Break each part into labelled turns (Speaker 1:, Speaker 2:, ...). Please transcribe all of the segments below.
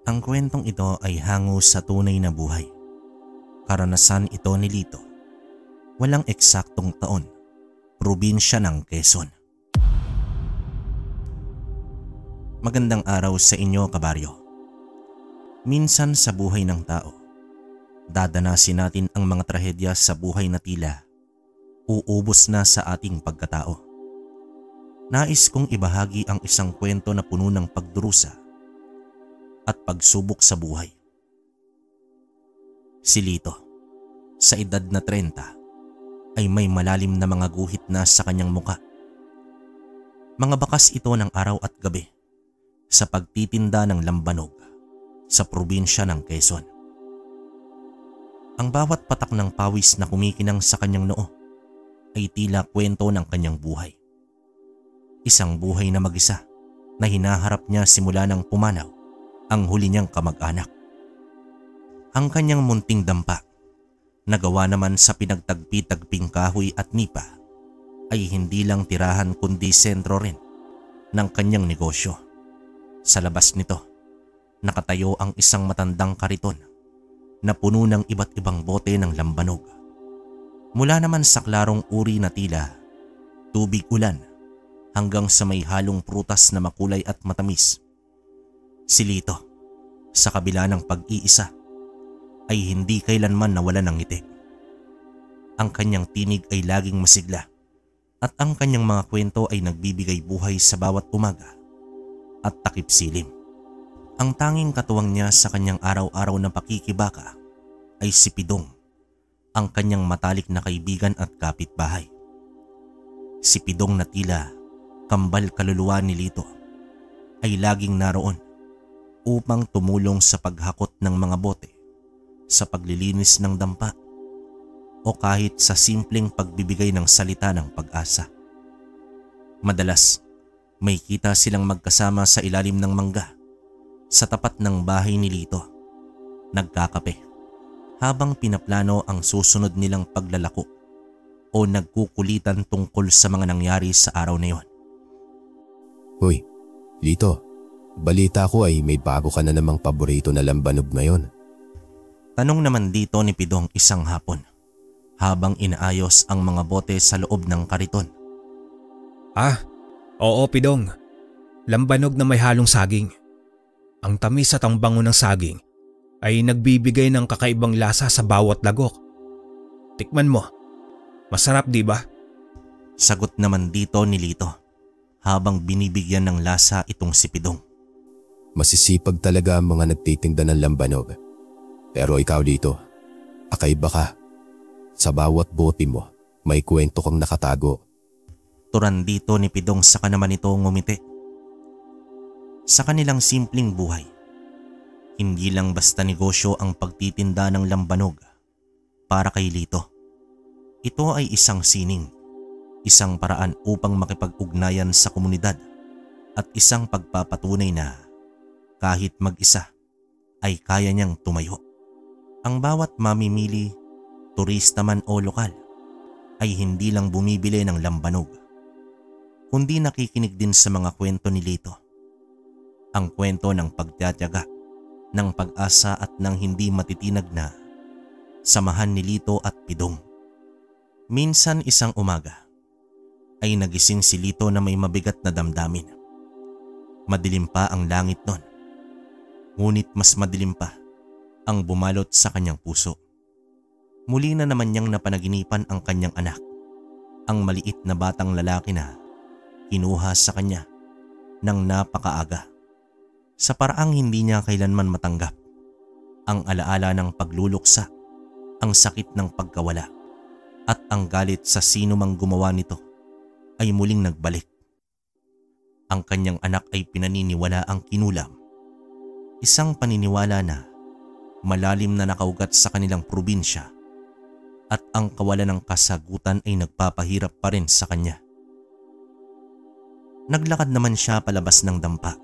Speaker 1: Ang kwentong ito ay hango sa tunay na buhay. Karanasan ito ni Lito. Walang eksaktong taon. Probinsya ng Quezon. Magandang araw sa inyo, kabaryo. Minsan sa buhay ng tao, dadanasin natin ang mga trahedya sa buhay na tila uubos na sa ating pagkatao. Nais kong ibahagi ang isang kwento na puno ng pagdurusa at pagsubok sa buhay. Si Lito, sa edad na 30, ay may malalim na mga guhit na sa kanyang muka. Mga bakas ito ng araw at gabi sa pagtitinda ng lambanog sa probinsya ng Quezon. Ang bawat patak ng pawis na kumikinang sa kanyang noo ay tila kwento ng kanyang buhay. Isang buhay na mag-isa na hinaharap niya simula ng pumanaw ang huli niyang kamag-anak. Ang kanyang munting dampa, nagawa naman sa pinagtagpi-tagping kahoy at nipa, ay hindi lang tirahan kundi sentro rin ng kanyang negosyo. Sa labas nito, nakatayo ang isang matandang kariton na puno ng iba't ibang bote ng lambanog. Mula naman sa klarong uri na tila tubig ulan hanggang sa may halong prutas na makulay at matamis. Si Lito, sa kabila ng pag-iisa, ay hindi kailanman nawalan ng ngiti. Ang kanyang tinig ay laging masigla at ang kanyang mga kwento ay nagbibigay buhay sa bawat umaga at takip silim. Ang tanging katuwang niya sa kanyang araw-araw na pakikibaka ay si Pidong, ang kanyang matalik na kaibigan at kapitbahay. Si Pidong na tila kambal kaluluwa ni Lito ay laging naroon upang tumulong sa paghakot ng mga bote, sa paglilinis ng dampa, o kahit sa simpleng pagbibigay ng salita ng pag-asa. Madalas, may kita silang magkasama sa ilalim ng mangga sa tapat ng bahay ni Lito, nagkakape, habang pinaplano ang susunod nilang paglalako o nagkukulitan tungkol sa mga nangyari sa araw na yon.
Speaker 2: Hoy, Lito, balita ko ay may bago ka na namang paborito na lambanog ngayon.
Speaker 1: Tanong naman dito ni Pidong isang hapon habang inaayos ang mga bote sa loob ng kariton.
Speaker 3: Oo Pidong. Lambanog na may halong saging. Ang tamis at ang bango ng saging ay nagbibigay ng kakaibang lasa sa bawat lagok. Tikman mo. Masarap, di ba?
Speaker 1: Sagot naman dito ni Lito habang binibigyan ng lasa itong si Pidong.
Speaker 2: Masisipag talaga ang mga nagtitinda ng lambanog. Pero ikaw Lito, kakaiba ka. Sa bawat bote mo, may kwento kang nakatago.
Speaker 1: Turan dito ni Pidong, saka naman ito ngumiti. Sa kanilang simpleng buhay, hindi lang basta negosyo ang pagtitinda ng lambanog. Para kay Lito, ito ay isang sining, isang paraan upang makipag-ugnayan sa komunidad at isang pagpapatunay na kahit mag-isa ay kaya niyang tumayo. Ang bawat mamimili, turista man o lokal, ay hindi lang bumibili ng lambanog, kundi nakikinig din sa mga kwento ni Lito. Ang kwento ng pagtitiyaga, ng pag-asa at ng hindi matitinag na samahan ni Lito at Pidong. Minsan isang umaga ay nagising si Lito na may mabigat na damdamin. Madilim pa ang langit nun, ngunit mas madilim pa ang bumalot sa kanyang puso. Muli na naman niyang napanaginipan ang kanyang anak, ang maliit na batang lalaki na kinuha sa kanya ng napakaaga, sa paraang hindi niya kailanman matanggap. Ang alaala ng pagluluksa, ang sakit ng pagkawala, at ang galit sa sino mang gumawa nito ay muling nagbalik. Ang kanyang anak ay pinaniniwala ang kinulam, isang paniniwala na malalim na nakaugat sa kanilang probinsya, at ang kawalan ng kasagutan ay nagpapahirap pa rin sa kanya. Naglakad naman siya palabas ng dampa.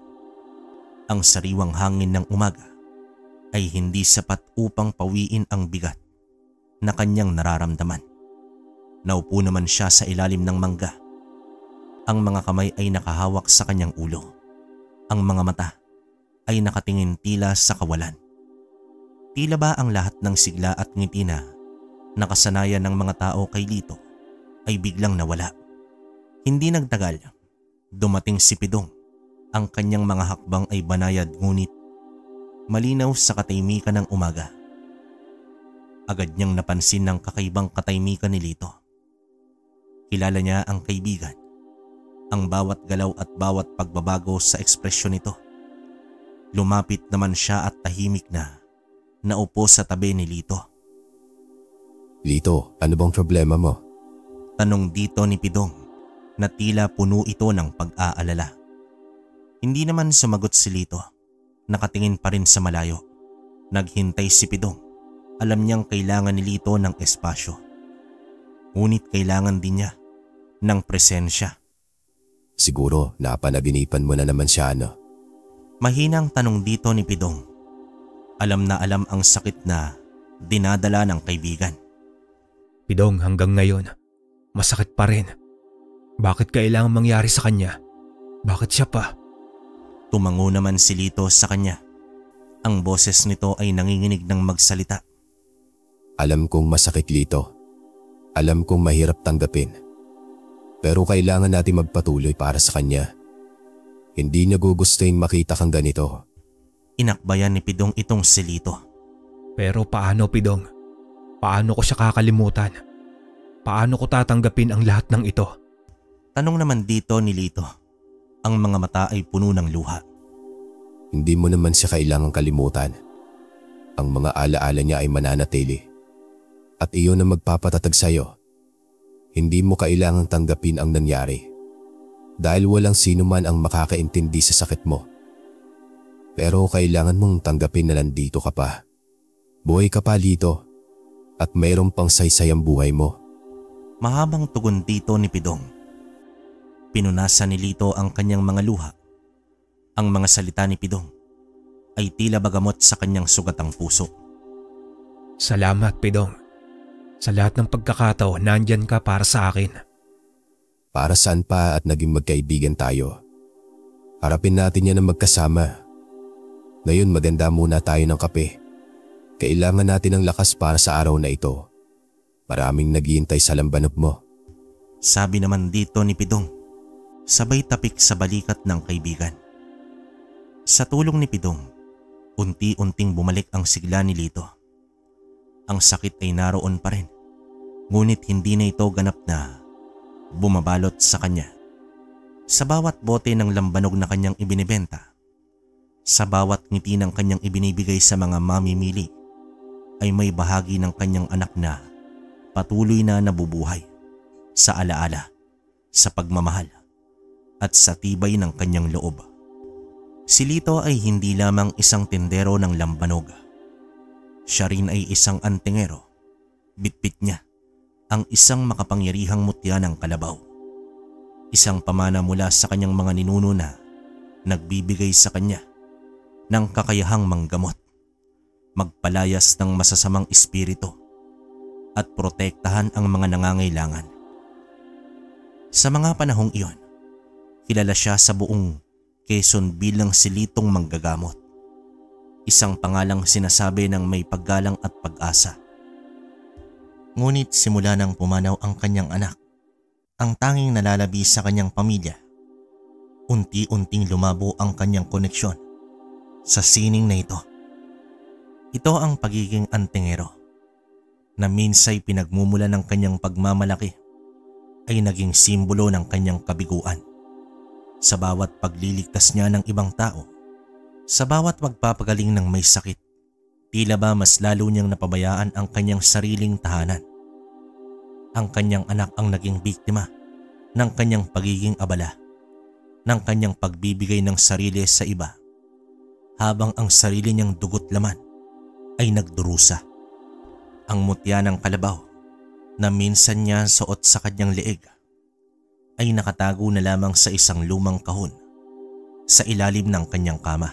Speaker 1: Ang sariwang hangin ng umaga ay hindi sapat upang pawiin ang bigat na kanyang nararamdaman. Naupo naman siya sa ilalim ng mangga. Ang mga kamay ay nakahawak sa kanyang ulo. Ang mga mata ay nakatingin tila sa kawalan. Tila ba ang lahat ng sigla at ngiti na nakasanayan ng mga tao kay Lito ay biglang nawala. Hindi nagtagal, dumating si Pidong. Ang kanyang mga hakbang ay banayad ngunit malinaw sa katahimikan ng umaga. Agad niyang napansin ng kakaibang katahimikan ni Lito. Kilala niya ang kaibigan, ang bawat galaw at bawat pagbabago sa ekspresyon nito. Lumapit naman siya at tahimik na naupo sa tabi ni Lito.
Speaker 2: Lito, ano bang problema mo?
Speaker 1: Tanong dito ni Pidong na tila puno ito ng pag-aalala. Hindi naman sumagot si Lito. Nakatingin pa rin sa malayo. Naghintay si Pidong. Alam niyang kailangan ni Lito ng espasyo. Ngunit kailangan din niya ng presensya.
Speaker 2: Siguro napanaginipan mo na naman siya, ano?
Speaker 1: Mahinang tanong dito ni Pidong. Alam na alam ang sakit na dinadala ng kaibigan.
Speaker 3: Pidong, hanggang ngayon, masakit pa rin. Bakit kailangang mangyari sa kanya? Bakit siya pa?
Speaker 1: Tumango naman si Lito sa kanya. Ang boses nito ay nanginginig ng magsalita.
Speaker 2: Alam kong masakit, Lito. Alam kong mahirap tanggapin. Pero kailangan natin magpatuloy para sa kanya. Hindi niya gugustuhin makita kang ganito.
Speaker 1: Inakbayan ni Pidong itong si Lito.
Speaker 3: Pero paano, Pidong? Paano ko siya kakalimutan? Paano ko tatanggapin ang lahat ng ito?
Speaker 1: Tanong naman dito ni Lito. Ang mga mata ay puno ng luha.
Speaker 2: Hindi mo naman siya kailangang kalimutan. Ang mga alaala niya ay mananatili. At iyon ang magpapatatag sa'yo. Hindi mo kailangang tanggapin ang nangyari. Dahil walang sino man ang makakaintindi sa sakit mo. Pero kailangan mong tanggapin na nandito ka pa. Buhay ka pa, Lito. At mayroon pang saysay ang buhay mo.
Speaker 1: Mahabang tugon dito ni Pidong. Pinunasan ni Lito ang kanyang mga luha. Ang mga salita ni Pidong ay tila bagamot sa kanyang sugatang puso.
Speaker 3: Salamat, Pidong. Sa lahat ng pagkakataon, nandyan ka para sa akin.
Speaker 2: Para saan pa at naging magkaibigan tayo? Harapin natin yan ng magkasama. Ngayon maganda muna tayo ng kape. Kailangan natin ng lakas para sa araw na ito. Maraming naghihintay sa lambanok mo.
Speaker 1: Sabi naman dito ni Pidong, sabay tapik sa balikat ng kaibigan. Sa tulong ni Pidong, unti-unting bumalik ang sigla ni Lito. Ang sakit ay naroon pa rin, ngunit hindi na ito ganap na bumabalot sa kanya. Sa bawat bote ng lambanog na kanyang ibinibenta, sa bawat ngiti ng kanyang ibinibigay sa mga mamimili, ay may bahagi ng kanyang anak na patuloy na nabubuhay sa alaala, sa pagmamahal, at sa tibay ng kanyang loob. Si Lito ay hindi lamang isang tindero ng lambanog. Siya rin ay isang antingero. Bitbit niya ang isang makapangyarihang mutya ng kalabaw. Isang pamana mula sa kanyang mga ninuno na nagbibigay sa kanya ng kakayahang manggamot, magpalayas ng masasamang espiritu at protektahan ang mga nangangailangan. Sa mga panahong iyon, kilala siya sa buong Quezon bilang si Litong Manggagamot. Isang pangalang sinasabi ng may paggalang at pag-asa. Ngunit simula nang pumanaw ang kanyang anak, ang tanging nalalabi sa kanyang pamilya, unti-unting lumabo ang kanyang koneksyon sa sining na ito. Ito ang pagiging antingero na minsay pinagmumula ng kanyang pagmamalaki ay naging simbolo ng kanyang kabiguan. Sa bawat pagliligtas niya ng ibang tao, sa bawat pagpapagaling ng may sakit, tila ba mas lalo niyang napabayaan ang kanyang sariling tahanan. Ang kanyang anak ang naging biktima ng kanyang pagiging abala, ng kanyang pagbibigay ng sarili sa iba, habang ang sarili niyang dugot laman ay nagdurusa. Ang mutya ng kalabaw na minsan niya suot sa kanyang leeg ay nakatago na lamang sa isang lumang kahon sa ilalim ng kanyang kama.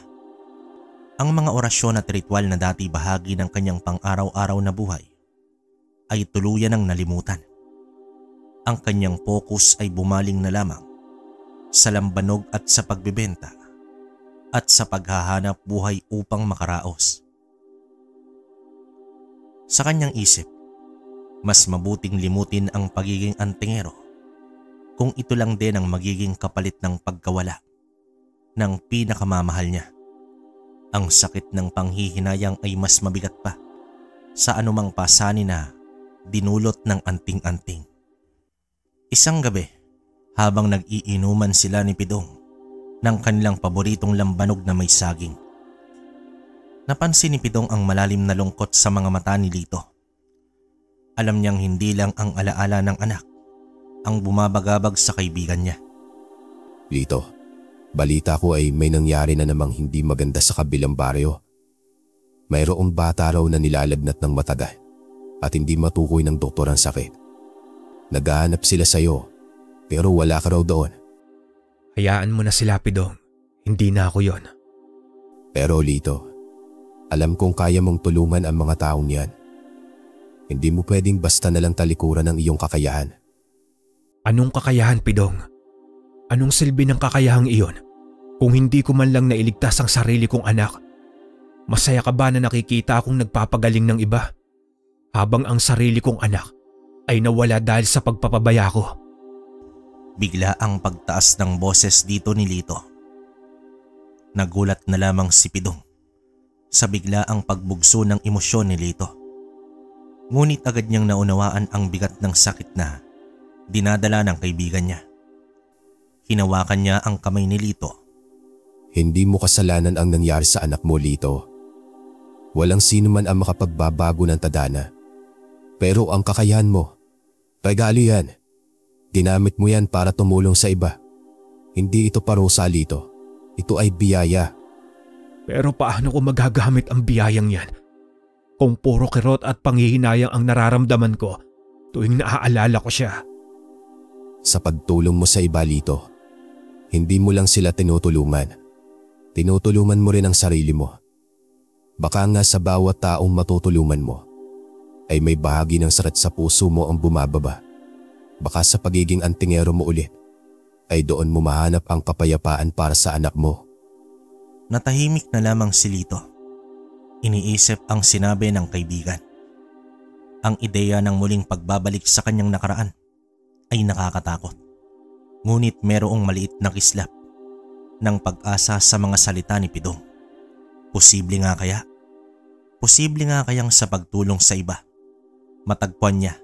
Speaker 1: Ang mga orasyon at ritual na dati bahagi ng kanyang pang-araw-araw na buhay ay tuluyan ng nalimutan. Ang kanyang focus ay bumaling na lamang sa lambanog at sa pagbebenta at sa paghahanap buhay upang makaraos. Sa kanyang isip, mas mabuting limutin ang pagiging antingero kung ito lang din ang magiging kapalit ng pagkawala ng pinakamamahal niya. Ang sakit ng panghihinayang ay mas mabigat pa sa anumang pasanin na dinulot ng anting-anting. Isang gabi, habang nag-iinuman sila ni Pidong ng kanilang paboritong lambanog na may saging, napansin ni Pidong ang malalim na lungkot sa mga mata ni Lito. Alam niyang hindi lang ang alaala ng anak ang bumabagabag sa kaibigan niya.
Speaker 2: Lito, balita ko ay may nangyari na namang hindi maganda sa kabilang baryo. Mayroong bata raw na nilalagnat ng matagal at hindi matukoy ng doktor ang sakit. Naghahanap sila sa iyo pero wala ka raw doon.
Speaker 3: Hayaan mo na sila, Pidong. Hindi na ako yon.
Speaker 2: Pero Lito, alam kong kaya mong tulungan ang mga taong yan. Hindi mo pwedeng basta nalang talikuran ang iyong kakayahan.
Speaker 3: Anong kakayahan, Pidong? Anong silbi ng kakayahang iyon kung hindi ko man lang nailigtas ang sarili kong anak? Masaya ka ba na nakikita akong nagpapagaling ng iba habang ang sarili kong anak ay nawala dahil sa pagpapabaya ko?
Speaker 1: Bigla ang pagtaas ng boses dito ni Lito. Nagulat na lamang si Pidong sa bigla ang pagbugso ng emosyon ni Lito. Ngunit agad niyang naunawaan ang bigat ng sakit na dinadala ng kaibigan niya. Hinawakan niya ang kamay ni Lito.
Speaker 2: Hindi mo kasalanan ang nangyari sa anak mo, Lito. Walang sino man ang makapagbabago ng tadhana. Pero ang kakayahan mo, regalo yan. Ginamit mo yan para tumulong sa iba. Hindi ito parusa, Lito. Ito ay biyaya.
Speaker 3: Pero paano ko magagamit ang biyayang yan kung puro kirot at panghihinayang ang nararamdaman ko tuwing naaalala ko siya?
Speaker 2: Sa pagtulong mo sa iba, Lito, hindi mo lang sila tinutulungan. Tinutulungan mo rin ang sarili mo. Baka nga sa bawat taong matutulungan mo ay may bahagi ng sakit sa puso mo ang bumababa. Baka sa pagiging antingero mo ulit ay doon mo mahanap ang kapayapaan para sa anak mo.
Speaker 1: Natahimik na lamang si Lito. Iniisip ang sinabi ng kaibigan. Ang ideya ng muling pagbabalik sa kanyang nakaraan ay nakakatakot. Ngunit merong maliit na kislap ng pag-asa sa mga salita ni Pidong. Posible nga kaya? Posible nga kayang sa pagtulong sa iba, matagpuan niya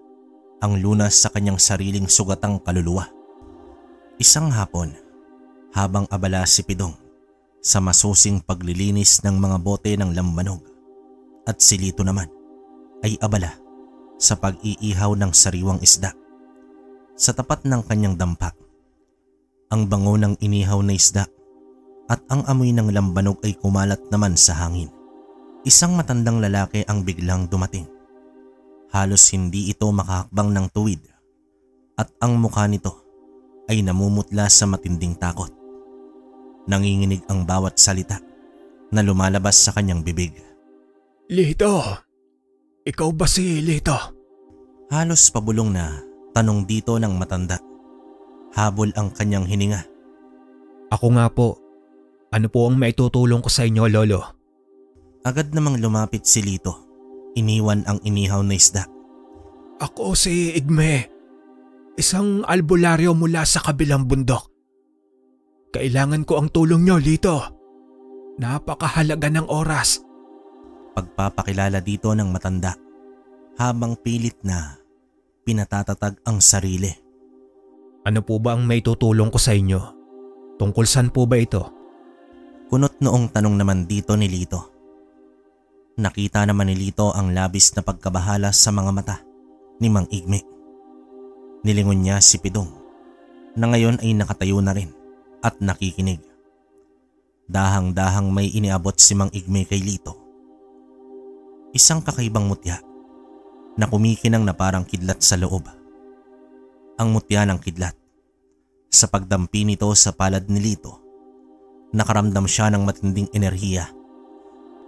Speaker 1: ang lunas sa kanyang sariling sugatang kaluluwa. Isang hapon, habang abala si Pidong sa masusing paglilinis ng mga bote ng lambanog at si Lito naman ay abala sa pag-iihaw ng sariwang isda. Sa tapat ng kanyang dampa, ang bango ng inihaw na isda at ang amoy ng lambanog ay kumalat naman sa hangin. Isang matandang lalaki ang biglang dumating. Halos hindi ito makahakbang ng tuwid at ang mukha nito ay namumutla sa matinding takot. Nanginginig ang bawat salita na lumalabas sa kanyang bibig.
Speaker 3: Lito, ikaw ba si Lito?
Speaker 1: Halos pabulong na tanong dito ng matanda. Habol ang kanyang hininga.
Speaker 3: Ako nga po. Ano po ang maitutulong ko sa inyo, Lolo?
Speaker 1: Agad namang lumapit si Lito. Iniwan ang inihaw na isda.
Speaker 3: Ako si Igme. Isang albularyo mula sa kabilang bundok. Kailangan ko ang tulong nyo, Lito. Napakahalaga ng oras.
Speaker 1: Pagpapakilala dito ng matanda habang pilit na pinatatatag ang sarili.
Speaker 3: Ano po ba ang maitutulong ko sa inyo? Tungkol saan po ba ito?
Speaker 1: Kunot noong tanong naman dito ni Lito. Nakita naman ni Lito ang labis na pagkabahala sa mga mata ni Mang Igme. Nilingon niya si Pidong na ngayon ay nakatayo na rin at nakikinig. Dahang-dahang may iniabot si Mang Igme kay Lito. Isang kakaibang mutya na kumikinang na parang kidlat sa loob. Ang mutya ng kidlat. Sa pagdampi nito sa palad ni Lito, nakaramdam siya ng matinding enerhiya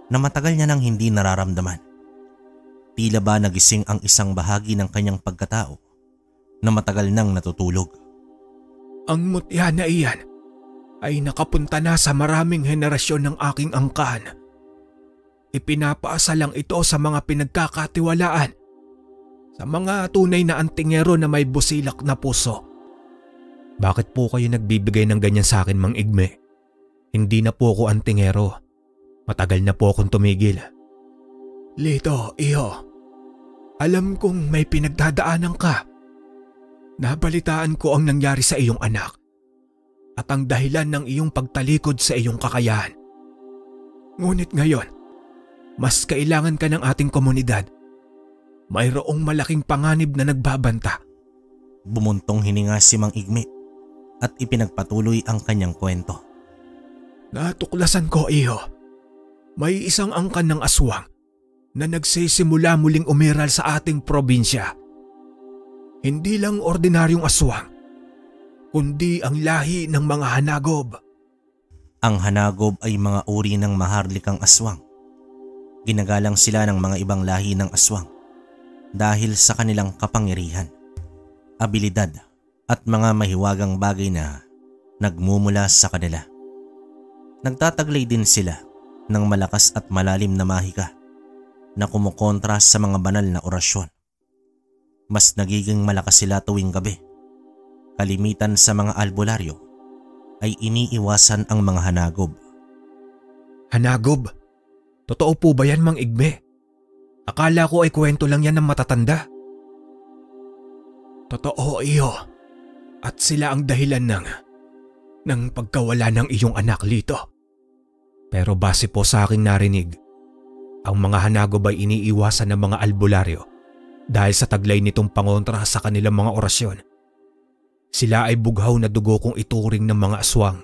Speaker 1: na matagal niya nang hindi nararamdaman. Tila ba nagising ang isang bahagi ng kanyang pagkatao na matagal nang natutulog.
Speaker 3: Ang mutya na iyan ay nakapunta na sa maraming henerasyon ng aking angkan. Ipinapaasa lang ito sa mga pinagkakatiwalaan, sa mga tunay na antingero na may busilak na puso. Bakit po kayo nagbibigay ng ganyan sa akin, Mang Igme? Hindi na po ako antingero. Matagal na po akong tumigil. Lito, iho. Alam kong may pinagdadaanan ka. Nabalitaan ko ang nangyari sa iyong anak at ang dahilan ng iyong pagtalikod sa iyong kakayahan. Ngunit ngayon, mas kailangan ka ng ating komunidad. Mayroong malaking panganib na nagbabanta.
Speaker 1: Bumuntong hininga si Mang Igme at ipinagpatuloy ang kanyang kwento.
Speaker 3: Natuklasan ko, iho. May isang angkan ng aswang na nagsisimula muling umiral sa ating probinsya. Hindi lang ordinaryong aswang, kundi ang lahi ng mga hanagob.
Speaker 1: Ang hanagob ay mga uri ng maharlikang aswang. Ginagalang sila ng mga ibang lahi ng aswang dahil sa kanilang kapangyarihan, abilidad at mga mahiwagang bagay na nagmumula sa kanila. Nagtataglay din sila ng malakas at malalim na mahika na kumukontra sa mga banal na orasyon. Mas nagiging malakas sila tuwing gabi. Kalimitan sa mga albularyo ay iniiwasan ang mga hanagob.
Speaker 3: Hanagob? Totoo po ba yan, Mang Igme? Akala ko ay kwento lang yan ng matatanda. Totoo, iho. At sila ang dahilan ng pagkawala ng iyong anak, Lito. Pero base po sa aking narinig, ang mga hanagob ay iniiwasan ng mga albularyo dahil sa taglay nitong pangontra sa kanilang mga orasyon. Sila ay bughaw na dugo kung ituring ng mga aswang.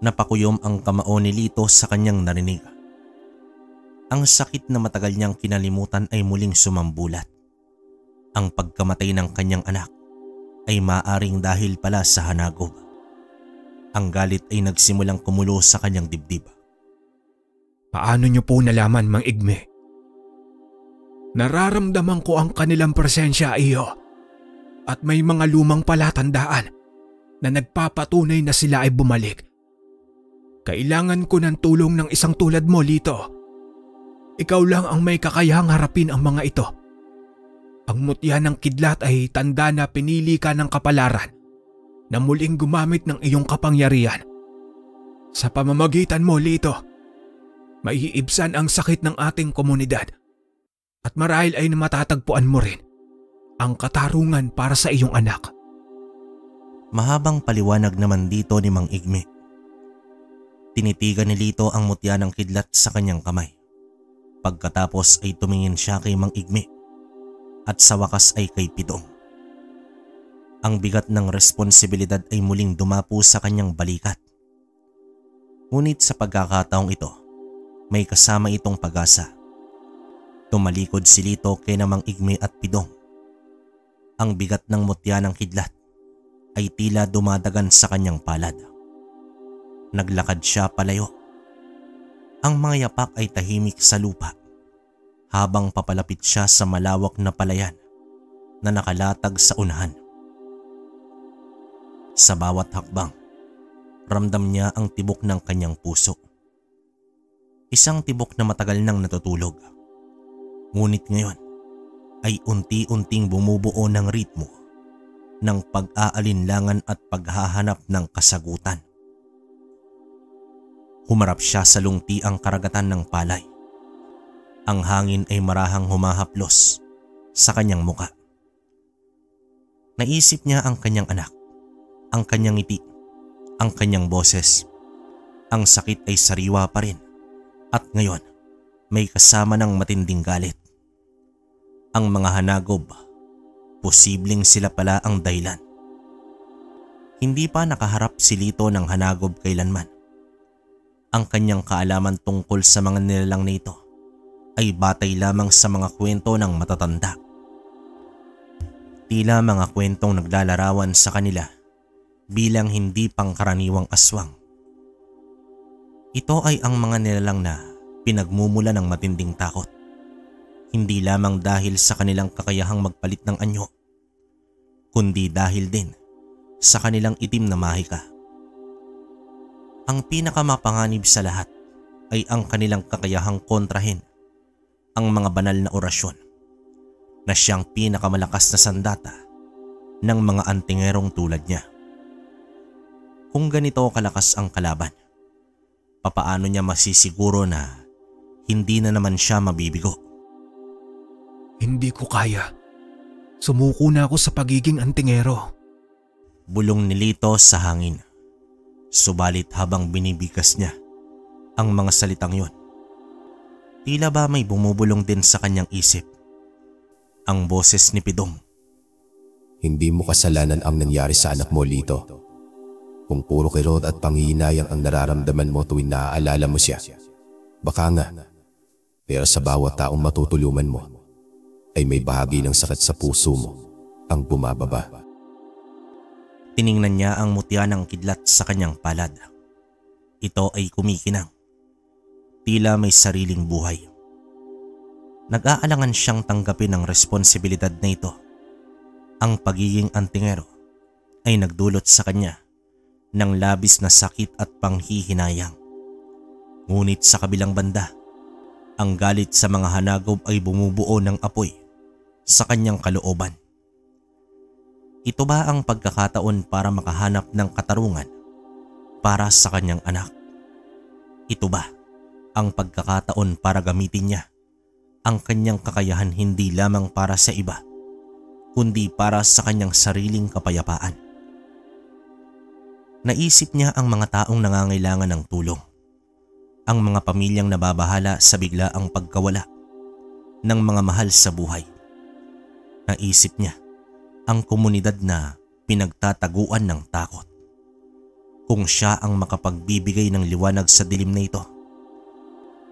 Speaker 1: Napakuyom ang kamao ni Lito sa kanyang narinig. Ang sakit na matagal niyang kinalimutan ay muling sumambulat. Ang pagkamatay ng kanyang anak ay maaring dahil pala sa hanagob. Ang galit ay nagsimulang kumulo sa kanyang dibdib.
Speaker 3: Paano niyo po nalaman, Mang Igme? Nararamdaman ko ang kanilang presensya, iyo. At may mga lumang palatandaan na nagpapatunay na sila ay bumalik. Kailangan ko ng tulong ng isang tulad mo, Lito. Ikaw lang ang may kakayahang harapin ang mga ito. Ang mutya ng kidlat ay tanda na pinili ka ng kapalaran na muling gumamit ng iyong kapangyarihan. Sa pamamagitan mo, Lito, maiibsan ang sakit ng ating komunidad at marahil ay matatagpuan mo rin ang katarungan para sa iyong anak.
Speaker 1: Mahabang paliwanag naman dito ni Mang Igme. Tinitigan ni Lito ang mutya ng kidlat sa kanyang kamay. Pagkatapos ay tumingin siya kay Mang Igme at sa wakas ay kay Pidong. Ang bigat ng responsibilidad ay muling dumapo sa kanyang balikat. Ngunit sa pagkakataong ito, may kasama itong pag-asa. Tumalikod si Lito kay na Mang Igme at Pidong. Ang bigat ng mutya ng kidlat ay tila dumadagan sa kanyang palad. Naglakad siya palayo. Ang mga yapak ay tahimik sa lupa habang papalapit siya sa malawak na palayan na nakalatag sa unahan. Sa bawat hakbang, ramdam niya ang tibok ng kanyang puso. Isang tibok na matagal nang natutulog. Ngunit ngayon ay unti-unting bumubuo ng ritmo ng pag-aalinlangan at paghahanap ng kasagutan. Humarap siya sa lungtiang karagatan ng palay. Ang hangin ay marahang humahaplos sa kanyang muka. Naisip niya ang kanyang anak, ang kanyang ngiti, ang kanyang boses. Ang sakit ay sariwa pa rin at ngayon may kasama ng matinding galit. Ang mga hanagob, posibleng sila pala ang dahilan. Hindi pa nakaharap si Lito ng hanagob kailanman. Ang kanyang kaalaman tungkol sa mga nilalang nito ay batay lamang sa mga kwento ng matatanda. Tila mga kwentong naglalarawan sa kanila bilang hindi pangkaraniwang aswang. Ito ay ang mga nilalang na pinagmumula ng matinding takot. Hindi lamang dahil sa kanilang kakayahang magpalit ng anyo, kundi dahil din sa kanilang itim na mahika Ang pinakamapanganib sa lahat ay ang kanilang kakayahang kontrahin ang mga banal na orasyon na siyang pinakamalakas na sandata ng mga antingerong tulad niya. Kung ganito kalakas ang kalaban, papaano niya masisiguro na hindi na naman siya mabibigo?
Speaker 3: Hindi ko kaya. Sumuko na ako sa pagiging antingero.
Speaker 1: Bulong ni Lito sa hangin. Subalit habang binibigas niya ang mga salitang yon, tila ba may bumubulong din sa kanyang isip ang boses ni Pidong.
Speaker 2: Hindi mo kasalanan ang nangyari sa anak mo, Lito. Kung puro kirot at panghihinayang ang nararamdaman mo tuwing naaalala mo siya, baka nga, pero sa bawat taong matutulungan mo, ay may bahagi ng sakit sa puso mo ang bumababa.
Speaker 1: Tiningnan niya ang mutya ng kidlat sa kanyang palad. Ito ay kumikinang. Tila may sariling buhay. Nag-aalangan siyang tanggapin ang responsibilidad na ito. Ang pagiging antingero ay nagdulot sa kanya ng labis na sakit at panghihinayang. Ngunit sa kabilang banda, ang galit sa mga hanagob ay bumubuo ng apoy sa kanyang kalooban. Ito ba ang pagkakataon para makahanap ng katarungan para sa kanyang anak? Ito ba ang pagkakataon para gamitin niya ang kanyang kakayahan hindi lamang para sa iba, kundi para sa kanyang sariling kapayapaan? Naisip niya ang mga taong nangangailangan ng tulong, ang mga pamilyang nababahala sa biglaang pagkawala ng mga mahal sa buhay. Naisip niya ang komunidad na pinagtataguan ng takot. Kung siya ang makapagbibigay ng liwanag sa dilim na ito,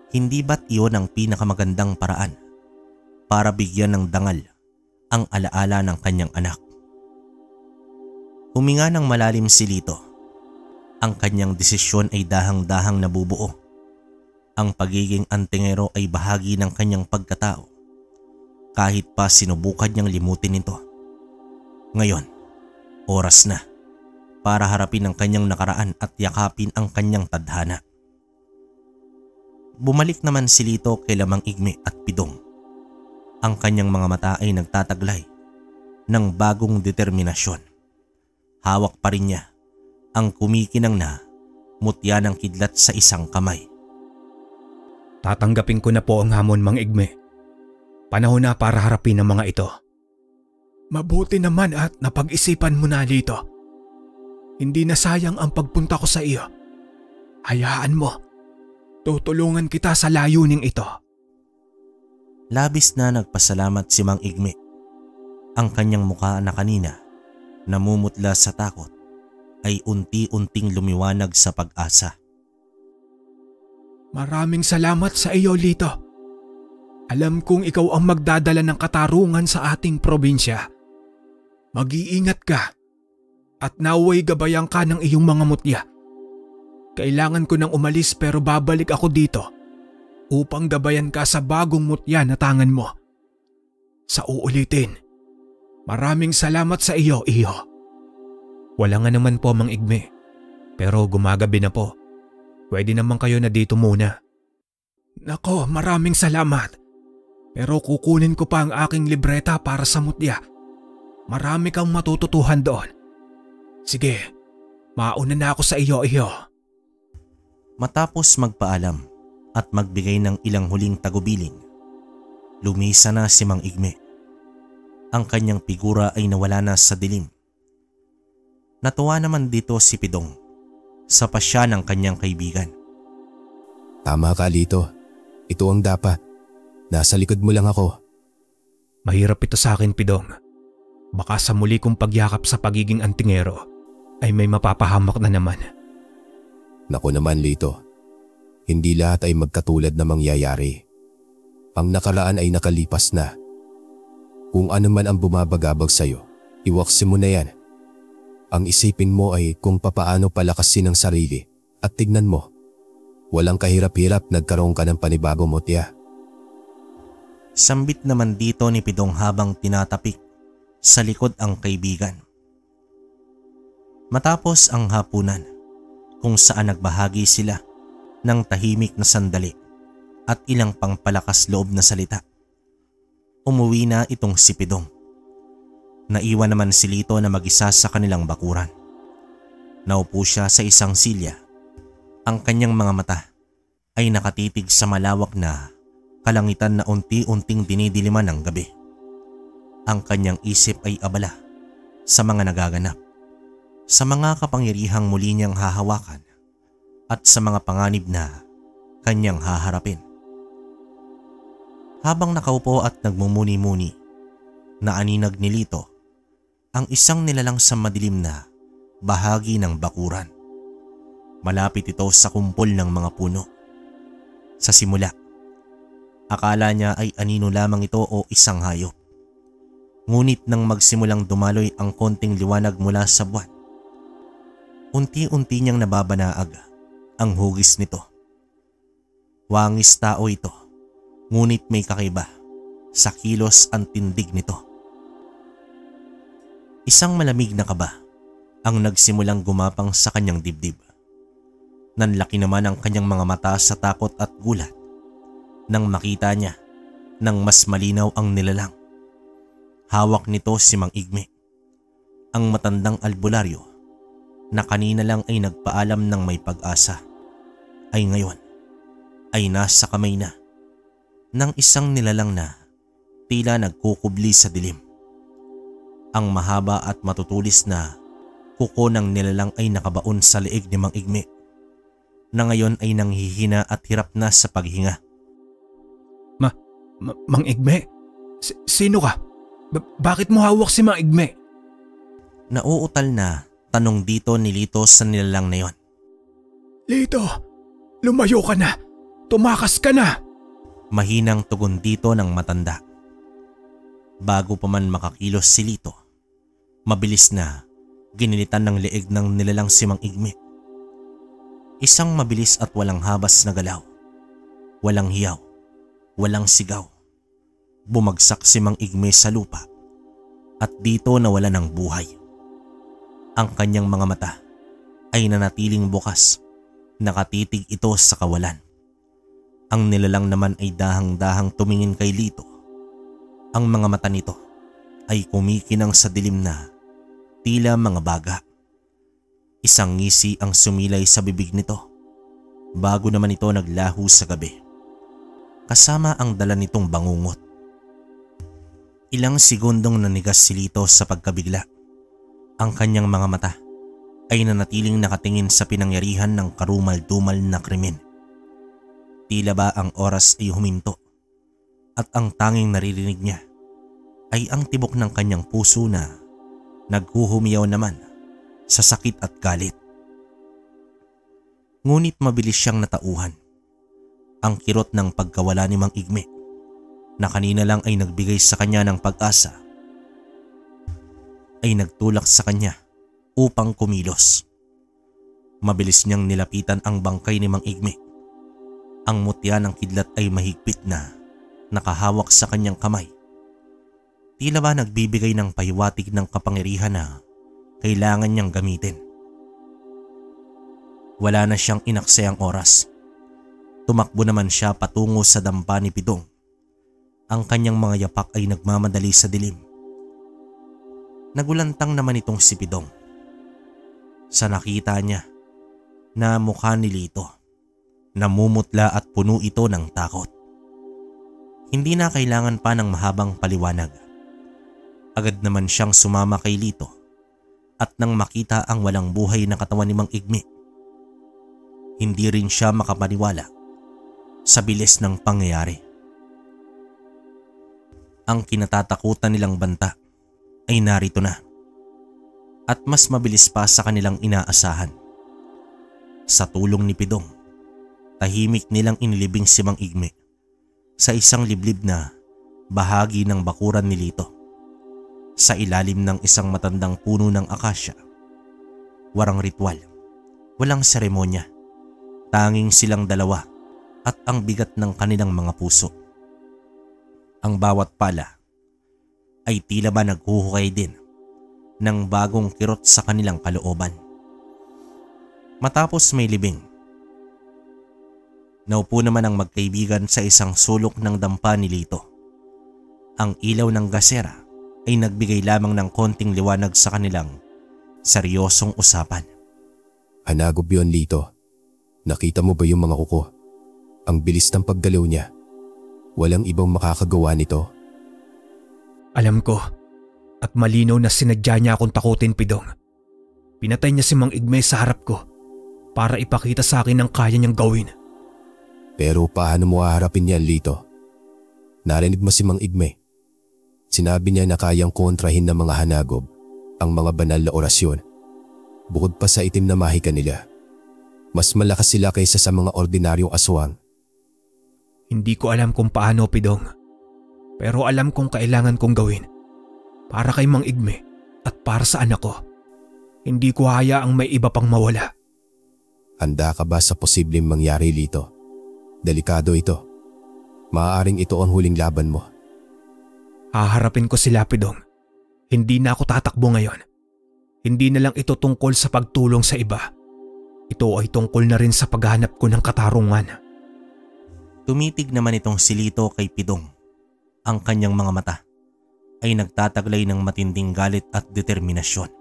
Speaker 1: hindi ba't iyon ang pinakamagandang paraan para bigyan ng dangal ang alaala ng kanyang anak? Huminga ng malalim si Lito. Ang kanyang desisyon ay dahang-dahang nabubuo. Ang pagiging antingero ay bahagi ng kanyang pagkatao, kahit pa sinubukan niyang limutin ito. Ngayon, oras na para harapin ang kanyang nakaraan at yakapin ang kanyang tadhana. Bumalik naman si Lito kay Lamang Igme at Pidong. Ang kanyang mga mata ay nagtataglay ng bagong determinasyon. Hawak pa rin niya ang kumikinang na mutya ng kidlat sa isang kamay.
Speaker 3: Tatanggapin ko na po ang hamon, Mang Igme. Panahon na para harapin ang mga ito. Mabuti naman at napag-isipan mo na, Lito. Hindi na sayang ang pagpunta ko sa iyo. Hayaan mo. Tutulungan kita sa layuning ito.
Speaker 1: Labis na nagpasalamat si Mang Igme. Ang kanyang mukha na kanina namumutla sa takot ay unti-unting lumiwanag sa pag-asa.
Speaker 3: Maraming salamat sa iyo, Lito. Alam kong ikaw ang magdadala ng katarungan sa ating probinsya. Mag-iingat ka at naway gabayan ka ng iyong mga mutya. Kailangan ko nang umalis pero babalik ako dito upang gabayan ka sa bagong mutya na tangan mo. Sa uulitin, maraming salamat sa iyo, iho. Wala nga naman po, Mang Igme, pero gumagabi na po. Pwede naman kayo na dito muna. Nako, maraming salamat. Pero kukunin ko pa ang aking libreta para sa mutya. Marami kang matututuhan doon. Sige, mauna na ako sa iyo, iho.
Speaker 1: Matapos magpaalam at magbigay ng ilang huling tagubilin, lumisa na si Mang Igme. Ang kanyang figura ay nawala na sa dilim. Natuwa naman dito si Pidong sa pasya ng kanyang kaibigan.
Speaker 2: Tama ka, Lito. Ito ang dapat. Nasa likod mo lang ako.
Speaker 3: Mahirap ito sa akin, Pidong. Baka sa muli kong pagyakap sa pagiging antingero ay may mapapahamak na naman.
Speaker 2: Naku naman, Lito. Hindi lahat ay magkatulad na mangyayari. Ang nakaraan ay nakalipas na. Kung ano man ang bumabagabag sa'yo, iwaksin mo na yan. Ang isipin mo ay kung papaano palakasin ang sarili at tignan mo. Walang kahirap-hirap nagkaroon ka ng panibagong mutya.
Speaker 1: Sambit naman dito ni Pidong habang tinatapik sa likod ang kaibigan. Matapos ang hapunan, kung saan nagbahagi sila ng tahimik na sandali at ilang pangpalakas loob na salita. Umuwi na itong si Pidong. Naiwan naman si Lito na mag-isa sa kanilang bakuran. Naupo siya sa isang silya. Ang kanyang mga mata ay nakatitig sa malawak na kalangitan na unti-unting dinidiliman ng gabi. Ang kanyang isip ay abala sa mga nagaganap, sa mga kapangyarihang muli niyang hahawakan at sa mga panganib na kanyang haharapin. Habang nakaupo at nagmumuni-muni, naaninag ni Lito ang isang nilalang sa madilim na bahagi ng bakuran. Malapit ito sa kumpol ng mga puno. Sa simula, akala niya ay anino lamang ito o isang hayop. Ngunit nang magsimulang dumaloy ang konting liwanag mula sa buwan, unti-unti niyang nababanaag ang hugis nito. Wangis tao ito, ngunit may kakaiba sa kilos ang tindig nito. Isang malamig na kaba ang nagsimulang gumapang sa kanyang dibdib. Nanlaki naman ang kanyang mga mata sa takot at gulat nang makita niya nang mas malinaw ang nilalang. Hawak nito si Mang Igme, ang matandang albularyo na kanina lang ay nagpaalam ng may pag-asa, ay ngayon ay nasa kamay na ng isang nilalang na tila nagkukubli sa dilim. Ang mahaba at matutulis na kuko ng nilalang ay nakabaon sa leeg ni Mang Igme, na ngayon ay nanghihina at hirap na sa paghinga.
Speaker 3: Mang Igme? Sino ka? Bakit mo hawak si Mang Igme?
Speaker 1: Nauutal na tanong dito ni Lito sa nilalang na yon.
Speaker 3: Lito, lumayo ka na. Tumakas ka na.
Speaker 1: Mahinang tugon dito ng matanda. Bago pa man makakilos si Lito, mabilis na ginilitan ng leeg ng nilalang si Mang Igme. Isang mabilis at walang habas na galaw. Walang hiyaw, walang sigaw. Bumagsak si Mang Igme sa lupa at dito nawala ng buhay. Ang kanyang mga mata ay nanatiling bukas, nakatitig ito sa kawalan. Ang nilalang naman ay dahang-dahang tumingin kay Lito. Ang mga mata nito ay kumikinang sa dilim na tila mga baga. Isang ngisi ang sumilay sa bibig nito bago naman ito naglaho sa gabi, kasama ang dala nitong bangungot. Ilang segundong nanigas si Lito sa pagkabigla. Ang kanyang mga mata ay nanatiling nakatingin sa pinangyarihan ng karumal-dumal na krimen. Tila ba ang oras ay huminto at ang tanging naririnig niya ay ang tibok ng kanyang puso na naghuhumiyaw naman sa sakit at galit. Ngunit mabilis siyang natauhan. Ang kirot ng pagkawala ni Mang Igme na kanina lang ay nagbigay sa kanya ng pag-asa ay nagtulak sa kanya upang kumilos. Mabilis niyang nilapitan ang bangkay ni Mang Igme. Ang mutya ng kidlat ay mahigpit na nakahawak sa kanyang kamay. Tila ba nagbibigay ng pahiwatig ng kapangyarihan na kailangan niyang gamitin. Wala na siyang inaksayang oras. Tumakbo naman siya patungo sa dampa ni Pidong. Ang kanyang mga yapak ay nagmamadali sa dilim. Nagulantang naman itong si Pidong. Sa nakita niya na mukha ni Lito, namumutla at puno ito ng takot. Hindi na kailangan pa ng mahabang paliwanag. Agad naman siyang sumama kay Lito at nang makita ang walang buhay na katawan ni Mang Igme, hindi rin siya makapaniwala sa bilis ng pangyayari. Ang kinatatakutan nilang banta ay narito na at mas mabilis pa sa kanilang inaasahan. Sa tulong ni Pidong, tahimik nilang inilibing si Mang Igme sa isang liblib na bahagi ng bakuran ni Lito. Sa ilalim ng isang matandang puno ng akasya. Warang ritual, walang seremonya, tanging silang dalawa at ang bigat ng kanilang mga puso. Ang bawat pala ay tila ba naghuhukay din ng bagong kirot sa kanilang kalooban. Matapos may libing, naupo naman ang magkaibigan sa isang sulok ng dampa ni Lito. Ang ilaw ng gasera ay nagbigay lamang ng konting liwanag sa kanilang seryosong usapan.
Speaker 2: Hanagop yun, Lito. Nakita mo ba yung mga kuko? Ang bilis ng pagdalaw niya. Walang ibang makakagawa nito.
Speaker 3: Alam ko at malinaw na sinadya niya akong takutin, Pidong. Pinatay niya si Mang Igme sa harap ko para ipakita sa akin ang kaya niyang gawin.
Speaker 2: Pero paano mo haharapin yan, Lito? Narinig mo si Mang Igme. Sinabi niya na kayang kontrahin ng mga hanagob ang mga banal na orasyon. Bukod pa sa itim na mahika nila, mas malakas sila kaysa sa mga ordinaryong aswang.
Speaker 3: Hindi ko alam kung paano, Pidong. Pero alam kong kailangan kong gawin. Para kay Mang Igme at para sa anak ko. Hindi ko hayaang may iba pang mawala.
Speaker 2: Handa ka ba sa posibleng mangyari, Lito? Delikado ito. Maaaring ito ang huling laban mo.
Speaker 3: Haharapin ko sila, Pidong. Hindi na ako tatakbo ngayon. Hindi na lang ito tungkol sa pagtulong sa iba. Ito ay tungkol na rin sa paghanap ko ng katarungan.
Speaker 1: Tumitig naman itong si Lito kay Pidong. Ang kanyang mga mata ay nagtataglay ng matinding galit at determinasyon.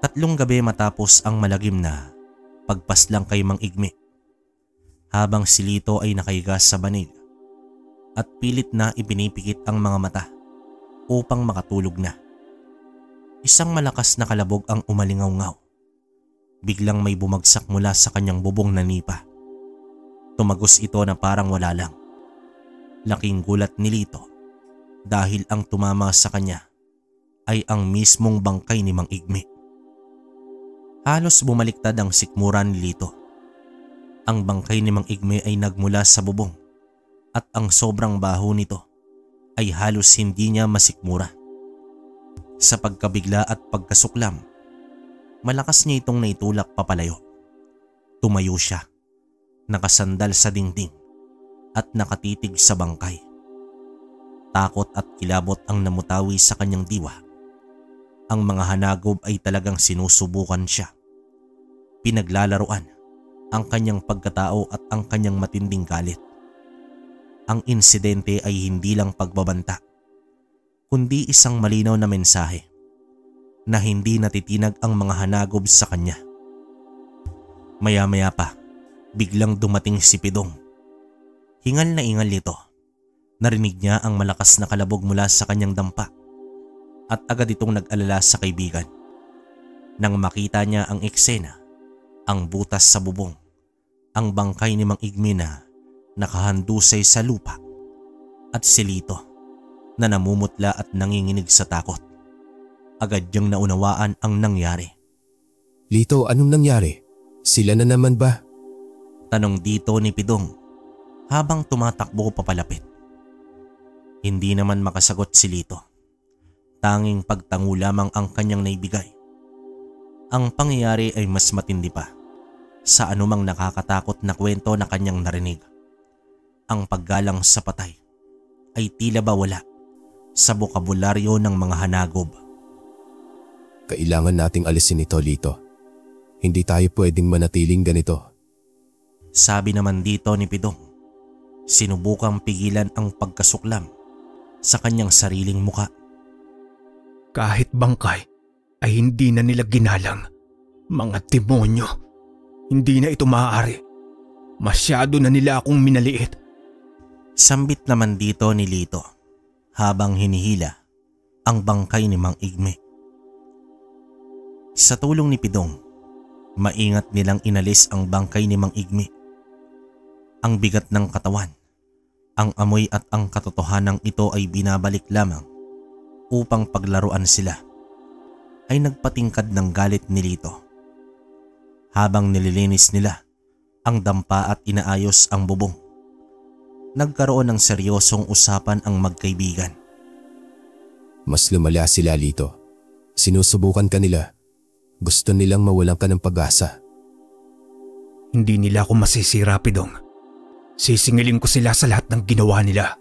Speaker 1: 3 gabi matapos ang malagim na pagpaslang kay Mang Igme, habang si Lito ay nakahiga sa banig at pilit na ipinipikit ang mga mata upang makatulog na. Isang malakas na kalabog ang umalingaw-ngaw. Biglang may bumagsak mula sa kanyang bubong na nipa. Tumagos ito na parang wala lang. Laking gulat ni Lito dahil ang tumama sa kanya ay ang mismong bangkay ni Mang Igme. Halos bumaliktad ang sikmura ni Lito. Ang bangkay ni Mang Igme ay nagmula sa bubong at ang sobrang baho nito ay halos hindi niya masikmura. Sa pagkabigla at pagkasuklam, malakas niya itong naitulak papalayo. Tumayo siya, nakasandal sa dingding at nakatitig sa bangkay. Takot at kilabot ang namutawi sa kanyang diwa. Ang mga hanagob ay talagang sinusubukan siya. Pinaglalaruan ang kanyang pagkatao at ang kanyang matinding galit. Ang insidente ay hindi lang pagbabanta, kundi isang malinaw na mensahe na hindi natitinag ang mga hanagob sa kanya. Maya-maya pa, biglang dumating si Pidong. Hingal na ingal nito. Narinig niya ang malakas na kalabog mula sa kanyang dampa at agad itong nag-alala sa kaibigan. Nang makita niya ang eksena, ang butas sa bubong, ang bangkay ni Mang Igme na nakahandusay sa lupa at si Lito na namumutla at nanginginig sa takot. Agad niyang naunawaan ang nangyari.
Speaker 2: Lito, anong nangyari? Sila na naman ba?
Speaker 1: Tanong dito ni Pidong habang tumatakbo papalapit. Hindi naman makasagot si Lito. Tanging pagtango lamang ang kanyang naibigay. Ang pangyayari ay mas matindi pa sa anumang nakakatakot na kwento na kanyang narinig. Ang paggalang sa patay ay tila ba wala sa bokabularyo ng mga hanagob.
Speaker 2: Kailangan nating alisin ito, Lito. Hindi tayo pwedeng manatiling ganito.
Speaker 1: Sabi naman dito ni Pidong, sinubukang pigilan ang pagkasuklam sa kanyang sariling muka.
Speaker 3: Kahit bangkay ay hindi na nila ginalang. Mga demonyo, hindi na ito maaari. Masyado na nila akong minaliit.
Speaker 1: Sambit naman dito ni Lito habang hinihila ang bangkay ni Mang Igme. Sa tulong ni Pidong, maingat nilang inalis ang bangkay ni Mang Igme. Ang bigat ng katawan, ang amoy at ang katotohanang ito ay binabalik lamang upang paglaruan sila, ay nagpatingkad ng galit ni Lito. Habang nililinis nila ang dampa at inaayos ang bubong, nagkaroon ng seryosong usapan ang magkaibigan.
Speaker 2: Mas lumala sila, Lito. Sinusubukan ka nila. Gusto nilang mawalan ka ng pag-asa.
Speaker 3: Hindi nila ako masisira, Pidong. Sisingilin ko sila sa lahat ng ginawa nila.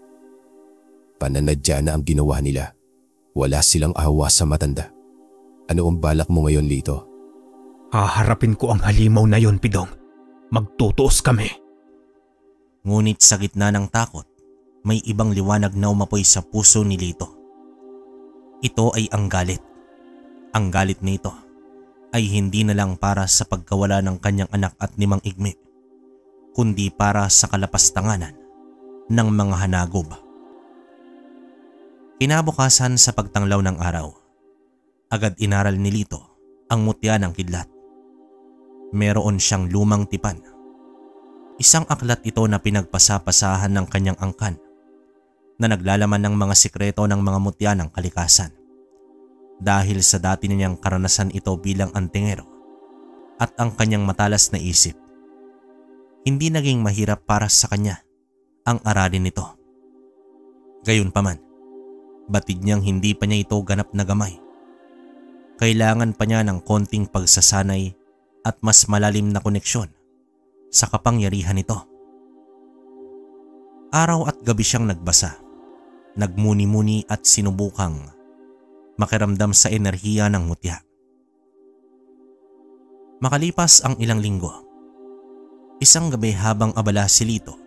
Speaker 2: Pananadya na ang ginawa nila. Wala silang awa sa matanda. Ano ang balak mo ngayon, Lito?
Speaker 3: Haharapin ko ang halimaw na yon, Pidong. Magtutuos kami.
Speaker 1: Ngunit sa gitna ng takot, may ibang liwanag na umapoy sa puso ni Lito. Ito ay ang galit. Ang galit nito ay hindi na lang para sa pagkawala ng kanyang anak at ni Mang Igme, kundi para sa kalapastanganan ng mga hanagob. Kinabukasan sa pagtanglaw ng araw, agad inaral ni Lito ang mutya ng kidlat. Meron siyang lumang tipan. Isang aklat ito na pinagpasapasahan ng kanyang angkan na naglalaman ng mga sikreto ng mga mutya ng kalikasan. Dahil sa dati niyang karanasan ito bilang antingero at ang kanyang matalas na isip, hindi naging mahirap para sa kanya ang aralin nito. Gayunpaman, batid niyang hindi pa niya ito ganap na gamay. Kailangan pa niya ng konting pagsasanay at mas malalim na koneksyon sa kapangyarihan nito. Araw at gabi siyang nagbasa, nagmuni-muni at sinubukang makiramdam sa enerhiya ng mutya. Makalipas ang ilang linggo, isang gabi habang abala si Lito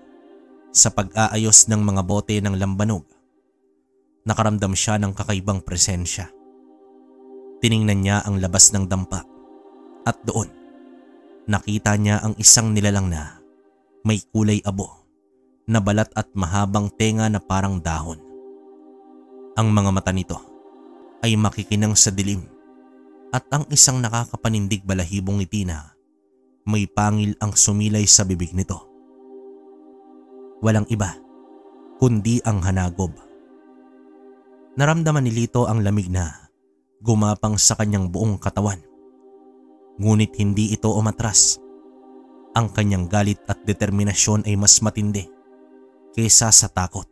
Speaker 1: sa pag-aayos ng mga bote ng lambanog, nakaramdam siya ng kakaibang presensya. Tiningnan niya ang labas ng dampa at doon nakita niya ang isang nilalang na may kulay abo na balat at mahabang tenga na parang dahon. Ang mga mata nito ay makikinang sa dilim at ang isang nakakapanindig balahibong ngiti na may pangil ang sumilay sa bibig nito. Walang iba kundi ang hanagob. Naramdaman ni Lito ang lamig na gumapang sa kanyang buong katawan. Ngunit hindi ito umatras. Ang kanyang galit at determinasyon ay mas matindi kaysa sa takot.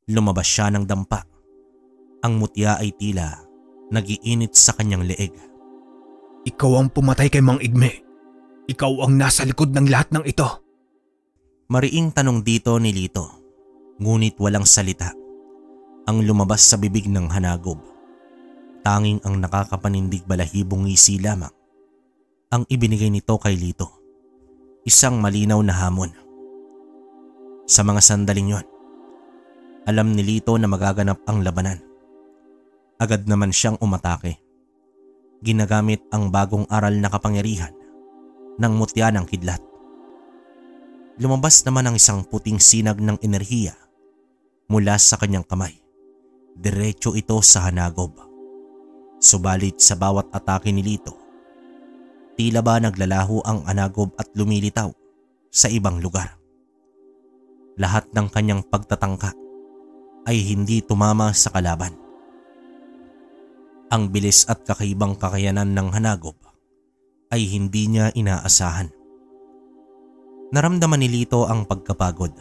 Speaker 1: Lumabas siya ng dampa. Ang mutya ay tila nagiinit sa kanyang leeg.
Speaker 3: Ikaw ang pumatay kay Mang Igme. Ikaw ang nasa likod ng lahat ng ito.
Speaker 1: Mariing tanong dito ni Lito, ngunit walang salita ang lumabas sa bibig ng hanagob. Tanging ang nakakapanindig balahibong ngisi lamang ang ibinigay nito kay Lito. Isang malinaw na hamon. Sa mga sandaling yon, alam ni Lito na magaganap ang labanan. Agad naman siyang umatake. Ginagamit ang bagong aral na kapangyarihan ng mutya ng kidlat. Lumabas naman ang isang puting sinag ng enerhiya mula sa kanyang kamay. Diretso ito sa hanagob. Subalit sa bawat atake ni Lito, tila ba naglalaho ang hanagob at lumilitaw sa ibang lugar. Lahat ng kanyang pagtatangka ay hindi tumama sa kalaban. Ang bilis at kakaibang kakayanan ng hanagob ay hindi niya inaasahan. Naramdaman ni Lito ang pagkapagod.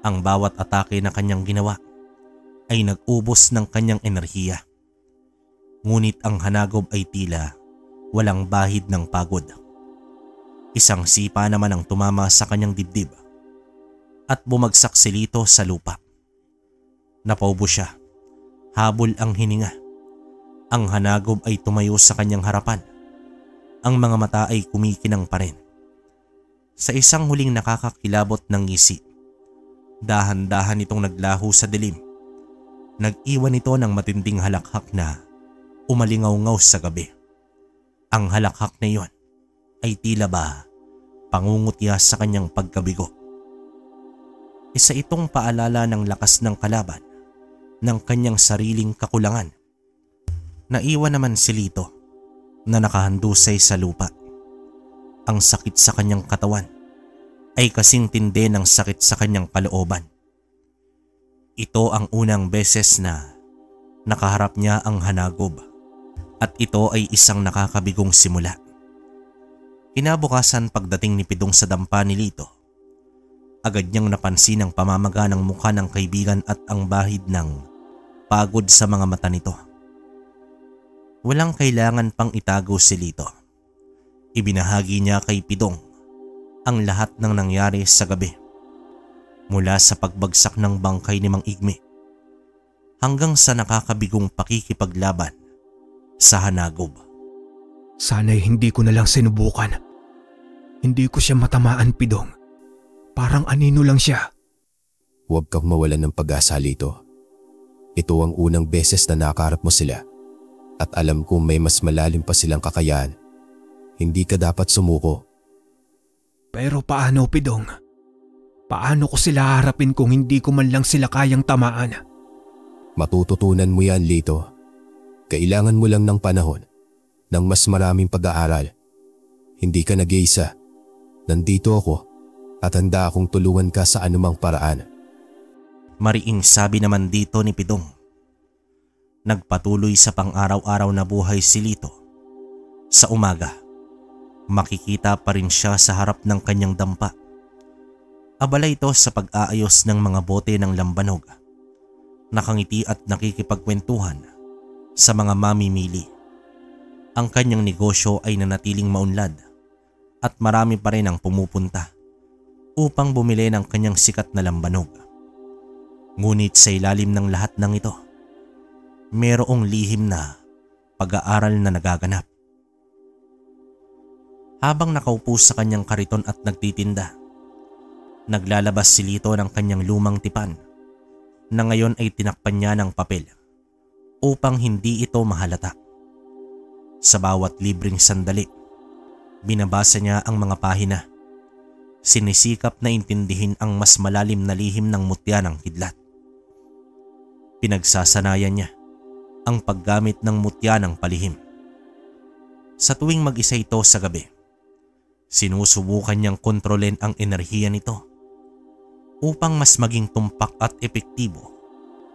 Speaker 1: Ang bawat atake na kanyang ginawa ay nag-ubos ng kanyang enerhiya. Ngunit ang hanagob ay tila walang bahid ng pagod. Isang sipa naman ang tumama sa kanyang dibdib at bumagsak si Lito sa lupa. Napaubo siya. Habol ang hininga. Ang hanagob ay tumayo sa kanyang harapan. Ang mga mata ay kumikinang pa rin. Sa isang huling nakakakilabot ng ngisi, dahan-dahan itong naglaho sa dilim. Nag-iwan ito ng matinding halakhak na umalingaw-ngaw sa gabi. Ang halakhak na iyon ay tila ba pangungutya sa kanyang pagkabigo. Isa itong paalala ng lakas ng kalaban ng kanyang sariling kakulangan. Naiwan naman si Lito na nakahandusay sa lupa. Ang sakit sa kanyang katawan ay kasing tindi ng sakit sa kanyang kalooban. Ito ang unang beses na nakaharap niya ang hanagob at ito ay isang nakakabigong simula. Kinabukasan pagdating ni Pidong sa dampa ni Lito, agad niyang napansin ang pamamaga ng mukha ng kaibigan at ang bahid ng pagod sa mga mata nito. Walang kailangan pang itago si Lito. Ibinahagi niya kay Pidong ang lahat ng nangyari sa gabi. Mula sa pagbagsak ng bangkay ni Mang Igme hanggang sa nakakabigong pakikipaglaban sa hanagob.
Speaker 3: Sana'y hindi ko na lang sinubukan. Hindi ko siya matamaan, Pidong. Parang anino lang siya.
Speaker 2: Huwag kang mawalan ng pag-asa, Lito. Ito ang unang beses na nakaharap mo sila. At alam ko may mas malalim pa silang kakayahan. Hindi ka dapat sumuko.
Speaker 3: Pero paano, Pidong? Paano ko sila harapin kung hindi ko man lang sila kayang tamaan?
Speaker 2: Matututunan mo yan, Lito. Kailangan mo lang ng panahon, ng mas maraming pag-aaral. Hindi ka nag-iisa. Nandito ako at handa akong tulungan ka sa anumang paraan.
Speaker 1: Mariing sabi naman dito ni Pidong. Nagpatuloy sa pang-araw-araw na buhay si Lito. Sa umaga, makikita pa rin siya sa harap ng kanyang dampa. Abala ito sa pag-aayos ng mga bote ng lambanog. Nakangiti at nakikipagkwentuhan sa mga mamimili. Ang kanyang negosyo ay nanatiling maunlad at marami pa rin ang pumupunta upang bumili ng kanyang sikat na lambanog. Ngunit sa ilalim ng lahat ng ito, mayroong lihim na pag-aaral na nagaganap. Habang nakaupo sa kanyang kariton at nagtitinda, naglalabas si Lito ng kanyang lumang tipan na ngayon ay tinakpan niya ng papel upang hindi ito mahalata. Sa bawat libreng sandali, binabasa niya ang mga pahina. Sinisikap na intindihin ang mas malalim na lihim ng mutya ng kidlat. Pinagsasanayan niya ang paggamit ng mutya ng palihim. Sa tuwing mag-isa ito sa gabi, sinusubukan niyang kontrolin ang enerhiya nito upang mas maging tumpak at epektibo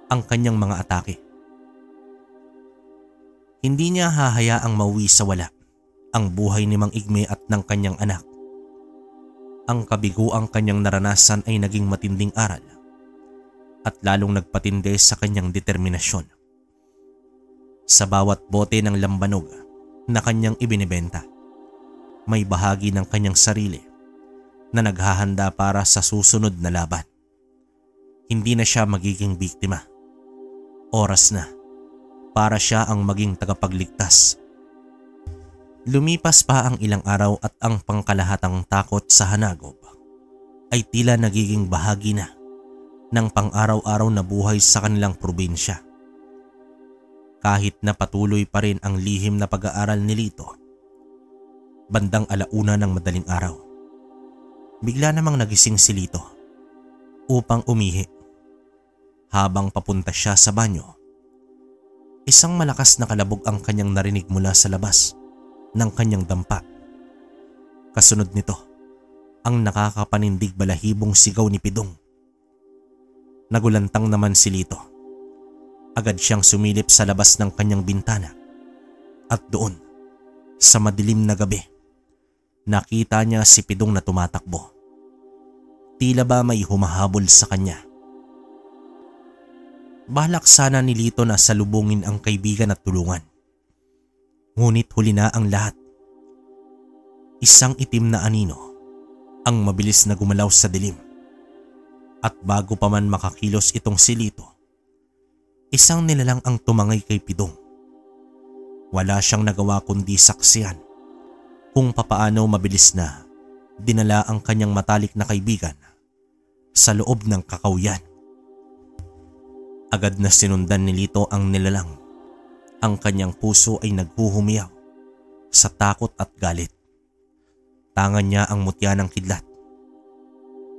Speaker 1: ang kanyang mga atake. Hindi niya hahayaang mauwi sa wala ang buhay ni Mang Igme at ng kanyang anak. Ang kabiguang kanyang naranasan ay naging matinding aral at lalong nagpatindi sa kanyang determinasyon. Sa bawat bote ng lambanog na kanyang ibinibenta, may bahagi ng kanyang sarili na naghahanda para sa susunod na laban. Hindi na siya magiging biktima. Oras na para siya ang maging tagapagligtas. Lumipas pa ang ilang araw at ang pangkalahatang takot sa Hanagob ay tila nagiging bahagi na ng pang-araw-araw na buhay sa kanilang probinsya. Kahit na patuloy pa rin ang lihim na pag-aaral ni Lito, bandang 1:00 ng madaling araw, bigla namang nagising si Lito upang umihi. Habang papunta siya sa banyo, isang malakas na kalabog ang kanyang narinig mula sa labas ng kanyang dampa. Kasunod nito, ang nakakapanindig balahibong sigaw ni Pidong. Nagulantang naman si Lito. Agad siyang sumilip sa labas ng kanyang bintana at doon, sa madilim na gabi, nakita niya si Pidong na tumatakbo. Tila ba may humahabol sa kanya. Balak sana ni Lito na salubungin ang kaibigan at tulungan. Ngunit huli na ang lahat. Isang itim na anino ang mabilis na gumalaw sa dilim. At bago pa man makakilos itong si Lito, isang nilalang ang tumangay kay Pidong. Wala siyang nagawa kundi saksihan kung papaano mabilis na dinala ang kanyang matalik na kaibigan sa loob ng kakawyan. Agad na sinundan ni Lito ang nilalang. Ang kanyang puso ay naghuhumiyaw sa takot at galit. Tangan niya ang mutya ng kidlat.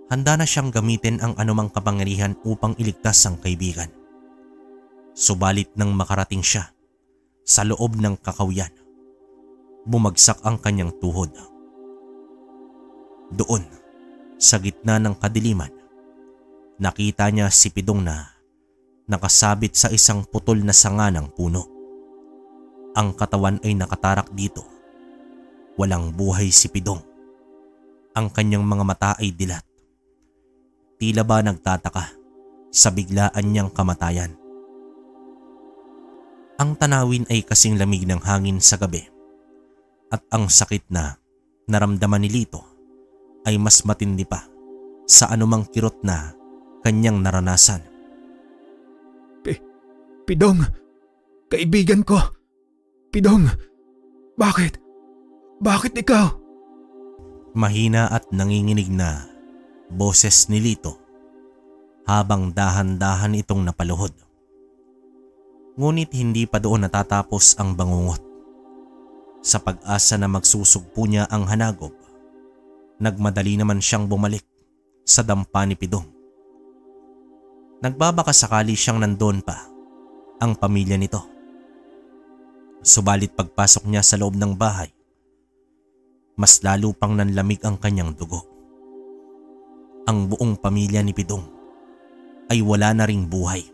Speaker 1: Handa na siyang gamitin ang anumang kapangyarihan upang iligtas ang kaibigan. Subalit nang makarating siya sa loob ng kakawyan, bumagsak ang kanyang tuhod. Doon, sa gitna ng kadiliman, nakita niya si Pidong na nakasabit sa isang putol na sanga ng puno. Ang katawan ay nakatarak dito. Walang buhay si Pidong. Ang kanyang mga mata ay dilat. Tila ba nagtataka sa biglaan niyang kamatayan. Ang tanawin ay kasing lamig ng hangin sa gabi at ang sakit na naramdaman ni Lito ay mas matindi pa sa anumang kirot na kanyang naranasan.
Speaker 3: Pidong, kaibigan ko. Pidong, bakit? Bakit ikaw?
Speaker 1: Mahina at nanginginig na boses ni Lito habang dahan-dahan itong napaluhod. Ngunit hindi pa doon natatapos ang bangungot. Sa pag-asa na magsusugpo niya ang hanagob, nagmadali naman siyang bumalik sa dampa ni Pidong. Nagbabaka sakali siyang nandoon pa ang pamilya nito. Subalit pagpasok niya sa loob ng bahay, mas lalo pang nanlamig ang kanyang dugo. Ang buong pamilya ni Pidong ay wala na ring buhay.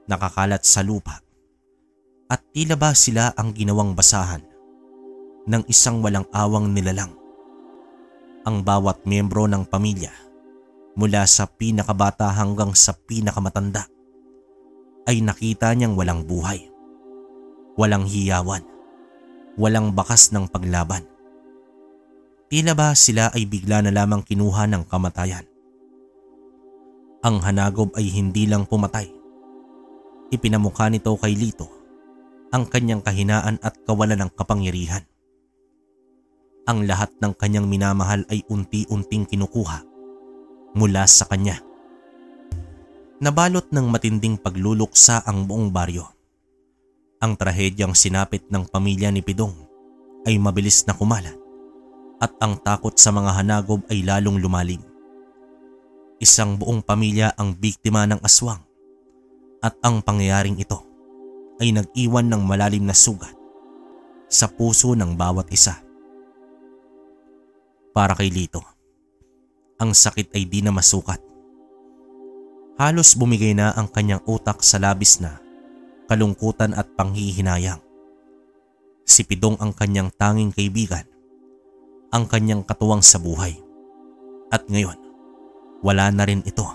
Speaker 1: Nakakalat sa lupa at tila ba sila ang ginawang basahan ng isang walang awang nilalang. Ang bawat miyembro ng pamilya, mula sa pinakabata hanggang sa pinakamatanda, ay nakita niyang walang buhay, walang hiyawan, walang bakas ng paglaban. Tila ba sila ay bigla na lamang kinuha ng kamatayan. Ang hanagob ay hindi lang pumatay. Ipinamukha nito kay Lito ang kanyang kahinaan at kawalan ng kapangyarihan. Ang lahat ng kanyang minamahal ay unti-unting kinukuha mula sa kanya. Nabalot ng matinding pagluluksa ang buong baryo. Ang trahedyang sinapit ng pamilya ni Pidong ay mabilis na kumalat at ang takot sa mga hanagob ay lalong lumalim. Isang buong pamilya ang biktima ng aswang at ang pangyayaring ito ay nag-iwan ng malalim na sugat sa puso ng bawat isa. Para kay Lito, ang sakit ay di na masukat. Halos bumigay na ang kanyang utak sa labis na kalungkutan at panghihinayang. Si Pidong ang kanyang tanging kaibigan, ang kanyang katuwang sa buhay. At ngayon, wala na rin ito.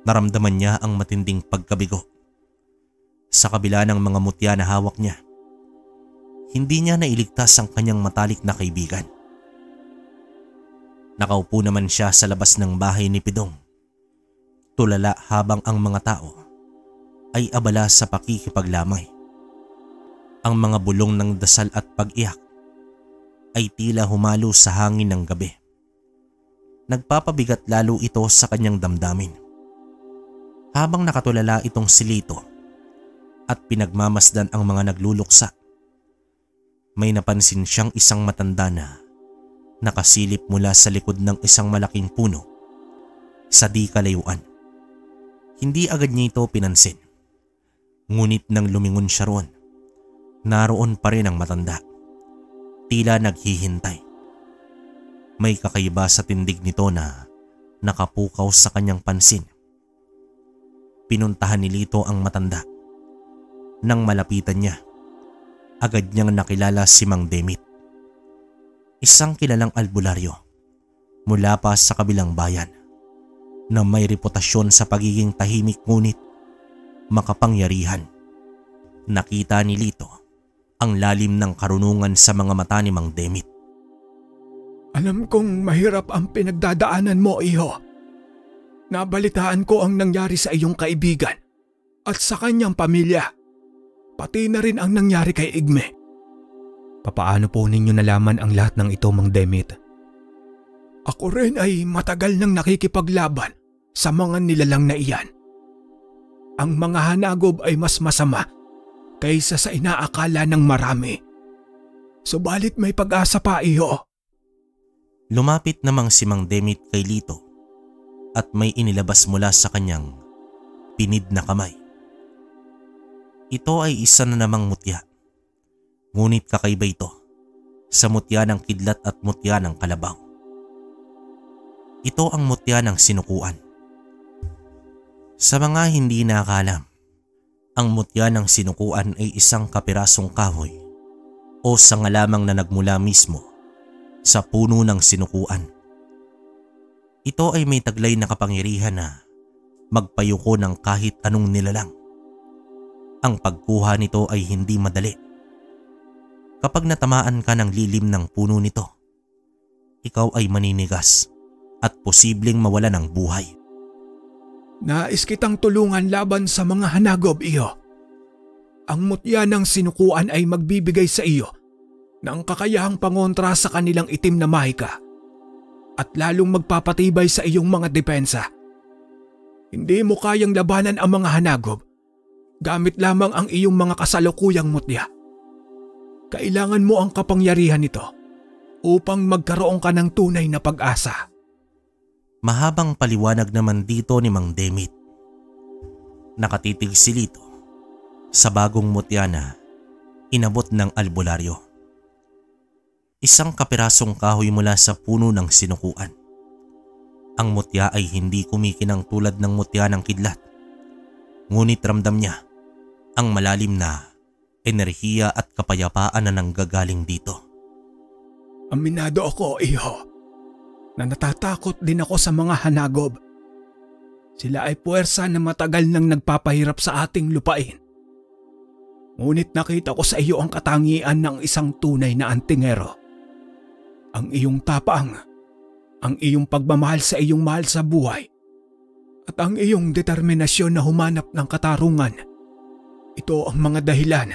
Speaker 1: Naramdaman niya ang matinding pagkabigo. Sa kabila ng mga mutya na hawak niya, hindi niya nailigtas ang kanyang matalik na kaibigan. Nakaupo naman siya sa labas ng bahay ni Pidong, tulala habang ang mga tao ay abala sa pakikipaglamay. Ang mga bulong ng dasal at pag-iyak ay tila humalo sa hangin ng gabi. Nagpapabigat lalo ito sa kanyang damdamin. Habang nakatulala itong si Lito at pinagmamasdan ang mga nagluluksa, may napansin siyang isang matanda na nakasilip mula sa likod ng isang malaking puno sa di kalayuan. Hindi agad niya ito pinansin. Ngunit nang lumingon siya roon, naroon pa rin ang matanda. Tila naghihintay. May kakaiba sa tindig nito na nakapukaw sa kanyang pansin. Pinuntahan ni Lito ang matanda. Nang malapitan niya, agad niyang nakilala si Mang Demit. Isang kilalang albularyo mula pa sa kabilang bayan na may reputasyon sa pagiging tahimik ngunit makapangyarihan. Nakita ni Lito ang lalim ng karunungan sa mga mata ni Mang Demit.
Speaker 3: Alam kong mahirap ang pinagdadaanan mo, iho. Nabalitaan ko ang nangyari sa iyong kaibigan at sa kanyang pamilya. Pati na rin ang nangyari kay Igme. Papaano po ninyo nalaman ang lahat ng ito, Mang Demit? Ako rin ay matagal nang nakikipaglaban sa mga nilalang na iyan. Ang mga hanagob ay mas masama kaysa sa inaakala ng marami. Subalit may pag-asa pa, iho.
Speaker 1: Lumapit namang si Mang Demit kay Lito at may inilabas mula sa kanyang pinid na kamay. Ito ay isa na namang mutya. Ngunit kakaiba ito sa mutya ng kidlat at mutya ng kalabaw. Ito ang mutya ng sinukuan. Sa mga hindi nakakalam, ang mutya ng sinukuan ay isang kapirasong kahoy o sanga lamang na nagmula mismo sa puno ng sinukuan. Ito ay may taglay na kapangyarihan na magpayuko ng kahit anong nilalang. Ang pagkuha nito ay hindi madali. Kapag natamaan ka ng lilim ng puno nito, ikaw ay maninigas at posibleng mawala ng buhay.
Speaker 3: Nais kitang tulungan laban sa mga hanagob, iyo. Ang mutya ng sinukuan ay magbibigay sa iyo na ang kakayahang pangontra sa kanilang itim na mahika at lalong magpapatibay sa iyong mga depensa. Hindi mo kayang labanan ang mga hanagob gamit lamang ang iyong mga kasalukuyang mutya. Kailangan mo ang kapangyarihan nito upang magkaroon ka ng tunay na pag-asa.
Speaker 1: Mahabang paliwanag naman dito ni Mang Demit. Nakatitig si Lito sa bagong mutya na inabot ng albularyo. Isang kapirasong kahoy mula sa puno ng sinukuan. Ang mutya ay hindi kumikinang tulad ng mutya ng kidlat. Ngunit ramdam niya ang malalim na enerhiya at kapayapaan na nanggagaling dito.
Speaker 3: Aminado ako, iho, na natatakot din ako sa mga hanagob. Sila ay puwersa na matagal nang nagpapahirap sa ating lupain. Ngunit nakita ko sa iyo ang katangian ng isang tunay na antingero. Ang iyong tapang, ang iyong pagmamahal sa iyong mahal sa buhay, at ang iyong determinasyon na humanap ng katarungan. Ito ang mga dahilan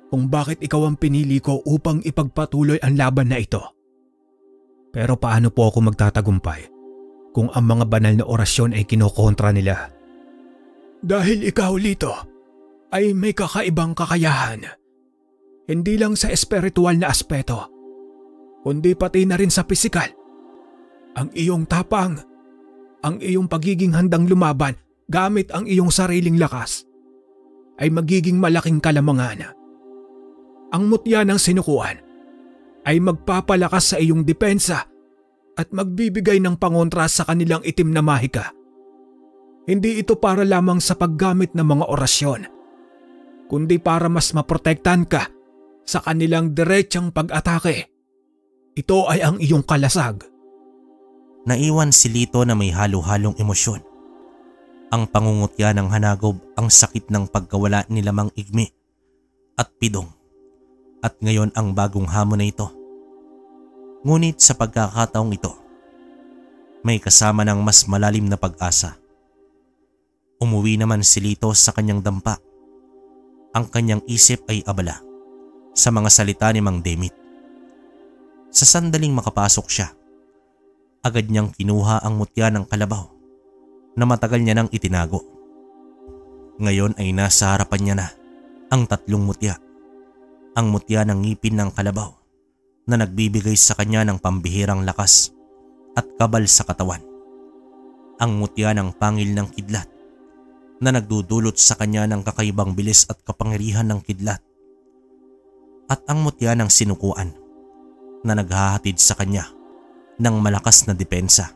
Speaker 3: kung bakit ikaw ang pinili ko upang ipagpatuloy ang laban na ito. Pero paano po ako magtatagumpay kung ang mga banal na orasyon ay kinokontra nila? Dahil ikaw, Lito, ay may kakaibang kakayahan. Hindi lang sa espiritual na aspeto, kundi pati na rin sa pisikal. Ang iyong tapang, ang iyong pagiging handang lumaban gamit ang iyong sariling lakas, ay magiging malaking kalamangan. Ang mutya ng sinukuan ay magpapalakas sa iyong depensa at magbibigay ng pangontra sa kanilang itim na mahika. Hindi ito para lamang sa paggamit ng mga orasyon, kundi para mas maprotektahan ka sa kanilang diretsang pag-atake. Ito ay ang iyong kalasag.
Speaker 1: Naiwan si Lito na may halo-halong emosyon. Ang pangungutya ng hanagob, ang sakit ng pagkawala nila Mang Igme at Pidong, at ngayon ang bagong hamon na ito. Ngunit sa pagkakataong ito, may kasama ng mas malalim na pag-asa. Umuwi naman si Lito sa kanyang dampa. Ang kanyang isip ay abala sa mga salita ni Mang Demit. Sa sandaling makapasok siya, agad niyang kinuha ang mutya ng kalabaw na matagal niya nang itinago. Ngayon ay nasa harapan niya na ang tatlong mutya. Ang mutya ng ngipin ng kalabaw na nagbibigay sa kanya ng pambihirang lakas at kabal sa katawan. Ang mutya ng pangil ng kidlat na nagdudulot sa kanya ng kakaibang bilis at kapangyarihan ng kidlat. At ang mutya ng sinukuan na naghahatid sa kanya ng malakas na depensa.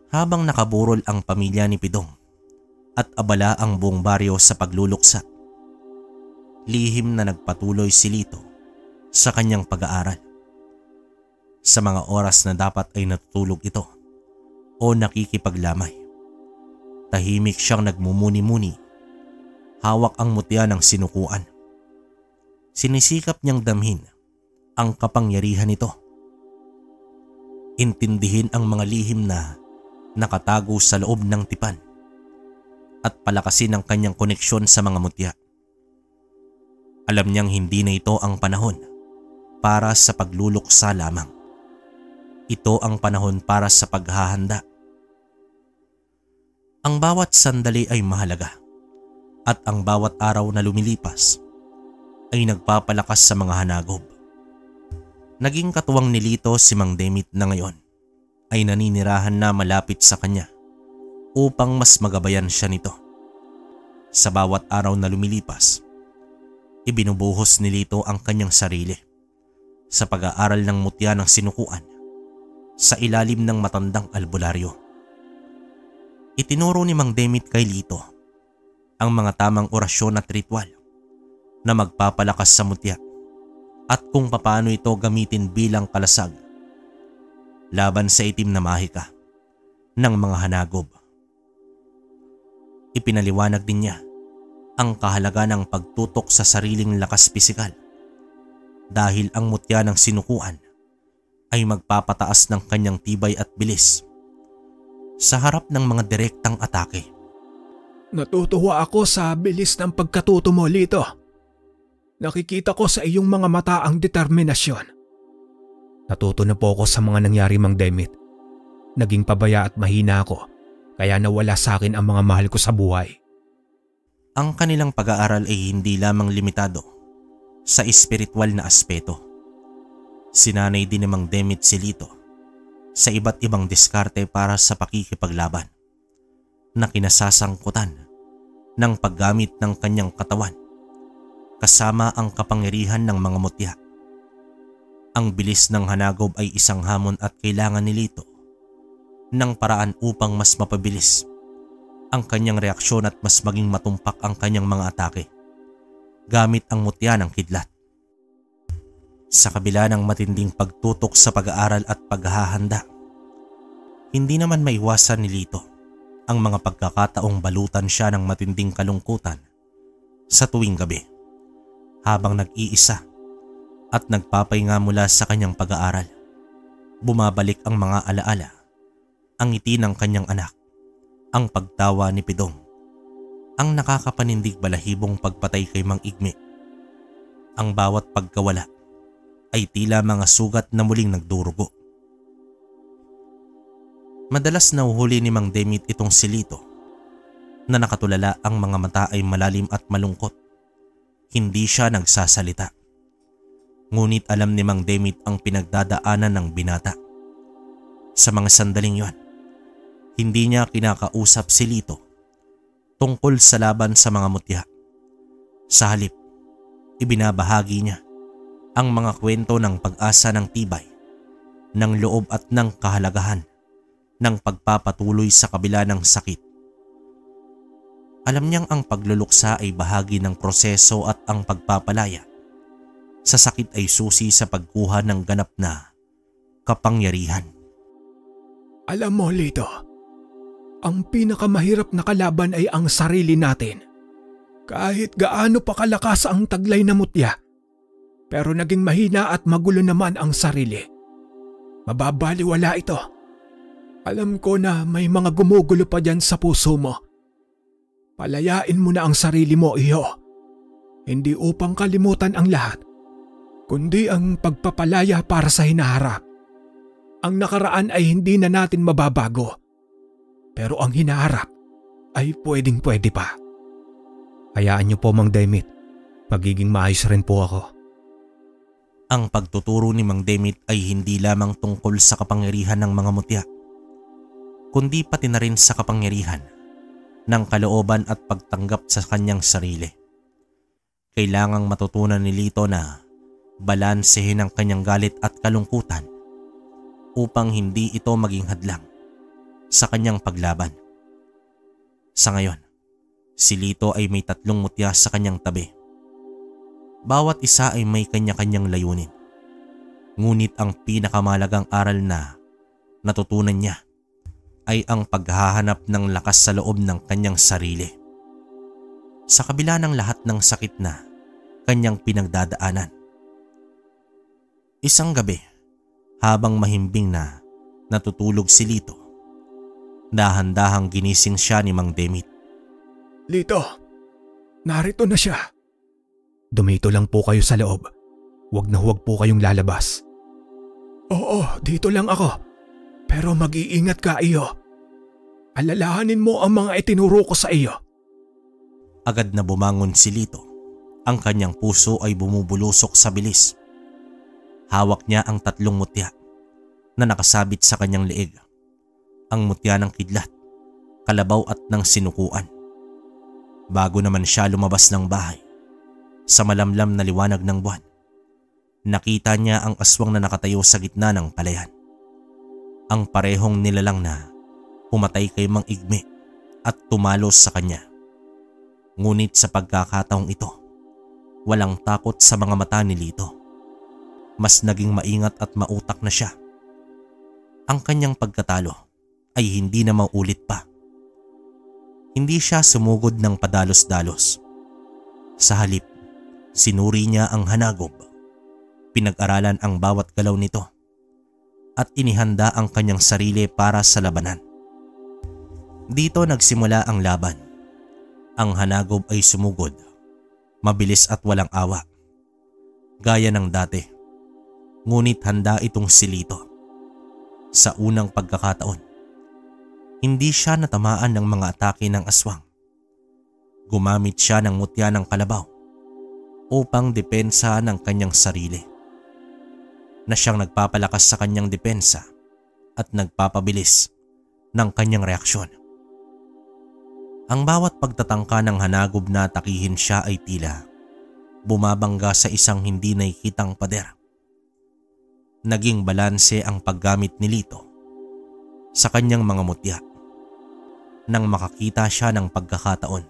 Speaker 1: Habang nakaburol ang pamilya ni Pidong at abala ang buong baryo sa pagluluksa, lihim na nagpatuloy si Lito sa kanyang pag-aaral. Sa mga oras na dapat ay natutulog ito o nakikipaglamay, tahimik siyang nagmumuni-muni, hawak ang mutya ng sinukuan. Sinisikap niyang damhin ang kapangyarihan nito. Intindihin ang mga lihim na nakatago sa loob ng tipan at palakasin ang kanyang koneksyon sa mga mutya. Alam niyang hindi na ito ang panahon para sa pagluluksa lamang. Ito ang panahon para sa paghahanda. Ang bawat sandali ay mahalaga at ang bawat araw na lumilipas ay nagpapalakas sa mga hanagob. Naging katuwang ni Lito si Mang Demit na ngayon ay naninirahan na malapit sa kanya upang mas magabayan siya nito. Sa bawat araw na lumilipas, ibinubuhos ni Lito ang kanyang sarili sa pag-aaral ng mutya ng sinukuan sa ilalim ng matandang albularyo. Itinuro ni Mang Demit kay Lito ang mga tamang orasyon at ritual na magpapalakas sa mutya at kung papaano ito gamitin bilang kalasag laban sa itim na mahika ng mga hanagob. Ipinaliwanag din niya ang kahalaga ng pagtutok sa sariling lakas pisikal dahil ang mutya ng sinukuan ay magpapataas ng kanyang tibay at bilis sa harap ng mga direktang atake.
Speaker 3: Natutuwa ako sa bilis ng pagkatuto mo, Lito. Nakikita ko sa iyong mga mata ang determinasyon. Natuto na po ako sa mga nangyari, Mang Demit. Naging pabaya at mahina ako, kaya nawala sa akin ang mga mahal ko sa buhay.
Speaker 1: Ang kanilang pag-aaral ay hindi lamang limitado sa espiritual na aspeto. Sinanay din ni Mang Demit si Lito sa iba't ibang diskarte para sa pakikipaglaban na kinasasangkutan ng paggamit ng kanyang katawan kasama ang kapangyarihan ng mga mutya. Ang bilis ng hanagob ay isang hamon at kailangan ni Lito ng paraan upang mas mapabilis ang kanyang reaksyon at mas maging matumpak ang kanyang mga atake gamit ang mutya ng kidlat. Sa kabila ng matinding pagtutok sa pag-aaral at paghahanda, hindi naman maiwasan ni Lito ang mga pagkakataong balutan siya ng matinding kalungkutan sa tuwing gabi habang nag-iisa at nagpapahinga mula sa kanyang pag-aaral. Bumabalik ang mga alaala, ang ngiti ng kanyang anak, ang pagtawa ni Pidong, ang nakakapanindig balahibong pagpatay kay Mang Igme. Ang bawat pagkawala ay tila mga sugat na muling nagdurugo. Madalas nauhuli ni Mang Demit itong si Lito na nakatulala, ang mga mata ay malalim at malungkot. Hindi siya nagsasalita. Ngunit alam ni Mang Demit ang pinagdadaanan ng binata. Sa mga sandaling yon, hindi niya kinakausap si Lito tungkol sa laban sa mga mutya. Sa halip, ibinabahagi niya ang mga kwento ng pag-asa, ng tibay, ng loob at ng kahalagahan ng pagpapatuloy sa kabila ng sakit. Alam niyang ang pagluluksa ay bahagi ng proseso at ang pagpapalaya sa sakit ay susi sa pagkuha ng ganap na kapangyarihan.
Speaker 3: Alam mo, Lito, ang pinakamahirap na kalaban ay ang sarili natin. Kahit gaano pa kalakas ang taglay na mutya, pero naging mahina at magulo naman ang sarili, mababaliwala ito. Alam ko na may mga gumugulo pa dyan sa puso mo. Palayain mo na ang sarili mo, iho. Hindi upang kalimutan ang lahat, kundi ang pagpapalaya para sa hinaharap. Ang nakaraan ay hindi na natin mababago, pero ang hinaharap ay pwedeng-pwede pa. Hayaan niyo po, Mang Demit. Magiging maayos rin po ako.
Speaker 1: Ang pagtuturo ni Mang Demit ay hindi lamang tungkol sa kapangyarihan ng mga mutya, kundi pati na rin sa kapangyarihan ng kalooban at pagtanggap sa kanyang sarili. Kailangang matutunan ni Lito na balansehin ang kanyang galit at kalungkutan upang hindi ito maging hadlang sa kanyang paglaban. Sa ngayon, si Lito ay may 3 mutya sa kanyang tabi. Bawat isa ay may kanya-kanyang layunin. Ngunit ang pinakamalagang aral na natutunan niya ay ang paghahanap ng lakas sa loob ng kanyang sarili. Sa kabila ng lahat ng sakit na kanyang pinagdadaanan. Isang gabi, habang mahimbing na natutulog si Lito, dahan-dahang ginising siya ni Mang Demit.
Speaker 3: Lito, narito na siya. Dumito lang po kayo sa loob. Huwag na huwag po kayong lalabas. Oo, dito lang ako. Pero mag-iingat ka, iyo. Alalahanin mo ang mga itinuro ko sa iyo.
Speaker 1: Agad na bumangon si Lito. Ang kanyang puso ay bumubulusok sa bilis. Hawak niya ang 3 mutya na nakasabit sa kanyang leeg. Ang mutya ng kidlat, kalabaw at ng sinukuan. Bago naman siya lumabas ng bahay, sa malamlam na liwanag ng buwan, nakita niya ang aswang na nakatayo sa gitna ng palayan. Ang parehong nilalang na pumatay kay Mang Igme at tumalos sa kanya. Ngunit sa pagkakataong ito, walang takot sa mga mata ni Lito. Mas naging maingat at mautak na siya. Ang kanyang pagkatalo ay hindi na maulit pa. Hindi siya sumugod ng padalos-dalos. Sa halip, sinuri niya ang hanagob. Pinag-aralan ang bawat galaw nito at inihanda ang kanyang sarili para sa labanan. Dito nagsimula ang laban. Ang hanagob ay sumugod, mabilis at walang awa. Gaya ng dati, ngunit handa itong si Lito. Sa unang pagkakataon, hindi siya natamaan ng mga atake ng aswang. Gumamit siya ng mutya ng kalabaw upang depensa ng kanyang sarili, na siyang nagpapalakas sa kanyang depensa at nagpapabilis ng kanyang reaksyon. Ang bawat pagtatangka ng Hanagob na atakihin siya ay tila bumabangga sa isang hindi nakikitang pader. Naging balanse ang paggamit ni Lito sa kanyang mga mutya. Nang makakita siya ng pagkakataon,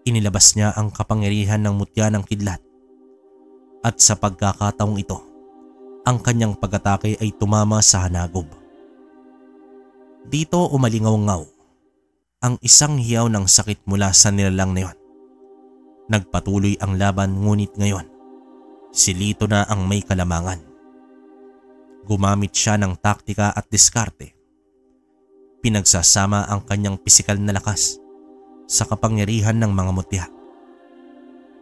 Speaker 1: inilabas niya ang kapangyarihan ng mutya ng kidlat, at sa pagkakataong ito, ang kanyang pag-atake ay tumama sa Hanagob. Dito umalingaw-ngaw ang isang hiyaw ng sakit mula sa nilalang na yon. Nagpatuloy ang laban, ngunit ngayon, si Lito na ang may kalamangan. Gumamit siya ng taktika at diskarte. Pinagsasama ang kanyang pisikal na lakas sa kapangyarihan ng mga mutya.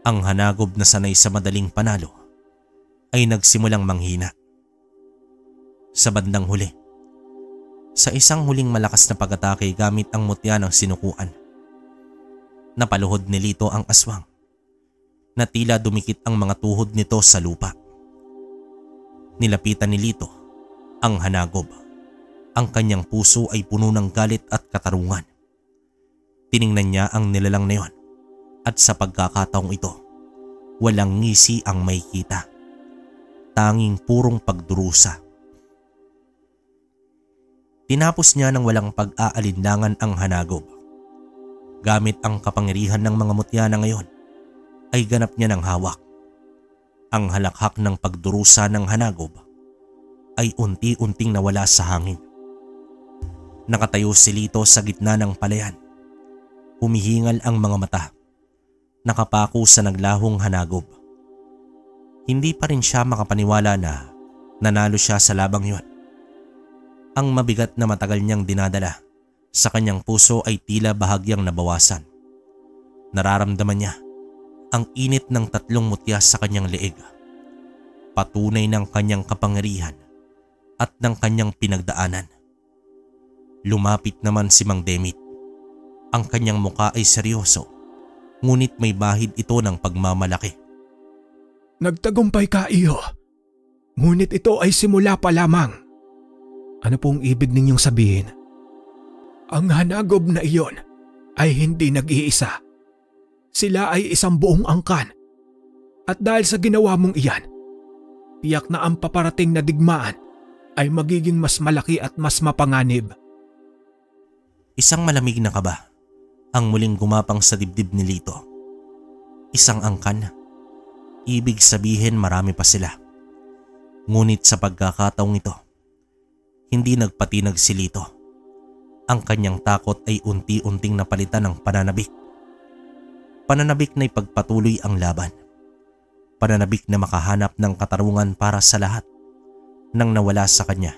Speaker 1: Ang Hanagob na sanay sa madaling panalo ay nagsimulang manghina. Sa bandang huli, sa isang huling malakas na pag-atake gamit ang mutya ng sinukuan, napaluhod ni Lito ang aswang na tila dumikit ang mga tuhod nito sa lupa. Nilapitan ni Lito ang Hanagob. Ang kanyang puso ay puno ng galit at katarungan. Tiningnan niya ang nilalang na yon, at sa pagkakataong ito, walang ngisi ang makikita. Tanging purong pagdurusa. Tinapos niya ng walang pag-aalinlangan ang Hanagob. Gamit ang kapangyarihan ng mga mutya na ngayon, ay ganap niya ng hawak. Ang halakhak ng pagdurusa ng Hanagob ay unti-unting nawala sa hangin. Nakatayo si Lito sa gitna ng palayan. Humihingal ang mga mata. Nakapako sa naglahong Hanagob. Hindi pa rin siya makapaniwala na nanalo siya sa labang yon. Ang mabigat na matagal niyang dinadala sa kanyang puso ay tila bahagyang nabawasan. Nararamdaman niya ang init ng 3 mutya sa kanyang leeg. Patunay ng kanyang kapangyarihan at ng kanyang pinagdaanan. Lumapit naman si Mang Demit. Ang kanyang muka ay seryoso, ngunit may bahid ito ng pagmamalaki.
Speaker 3: Nagtagumpay ka, iyo. Ngunit ito ay simula pa lamang. Ano pong ibig ninyong sabihin? Ang Hanagob na iyon ay hindi nag-iisa. Sila ay isang buong angkan. At dahil sa ginawa mong iyan, tiyak na ang paparating na digmaan ay magiging mas malaki at mas mapanganib.
Speaker 1: Isang malamig na kaba ang muling gumapang sa dibdib ni Lito. Isang angkan. Ibig sabihin marami pa sila. Ngunit sa pagkakataong ito, hindi nagpatinag si Lito. Ang kanyang takot ay unti-unting napalitan ng pananabik. Pananabik na ipagpatuloy ang laban. Pananabik na makahanap ng katarungan para sa lahat nang nawala sa kanya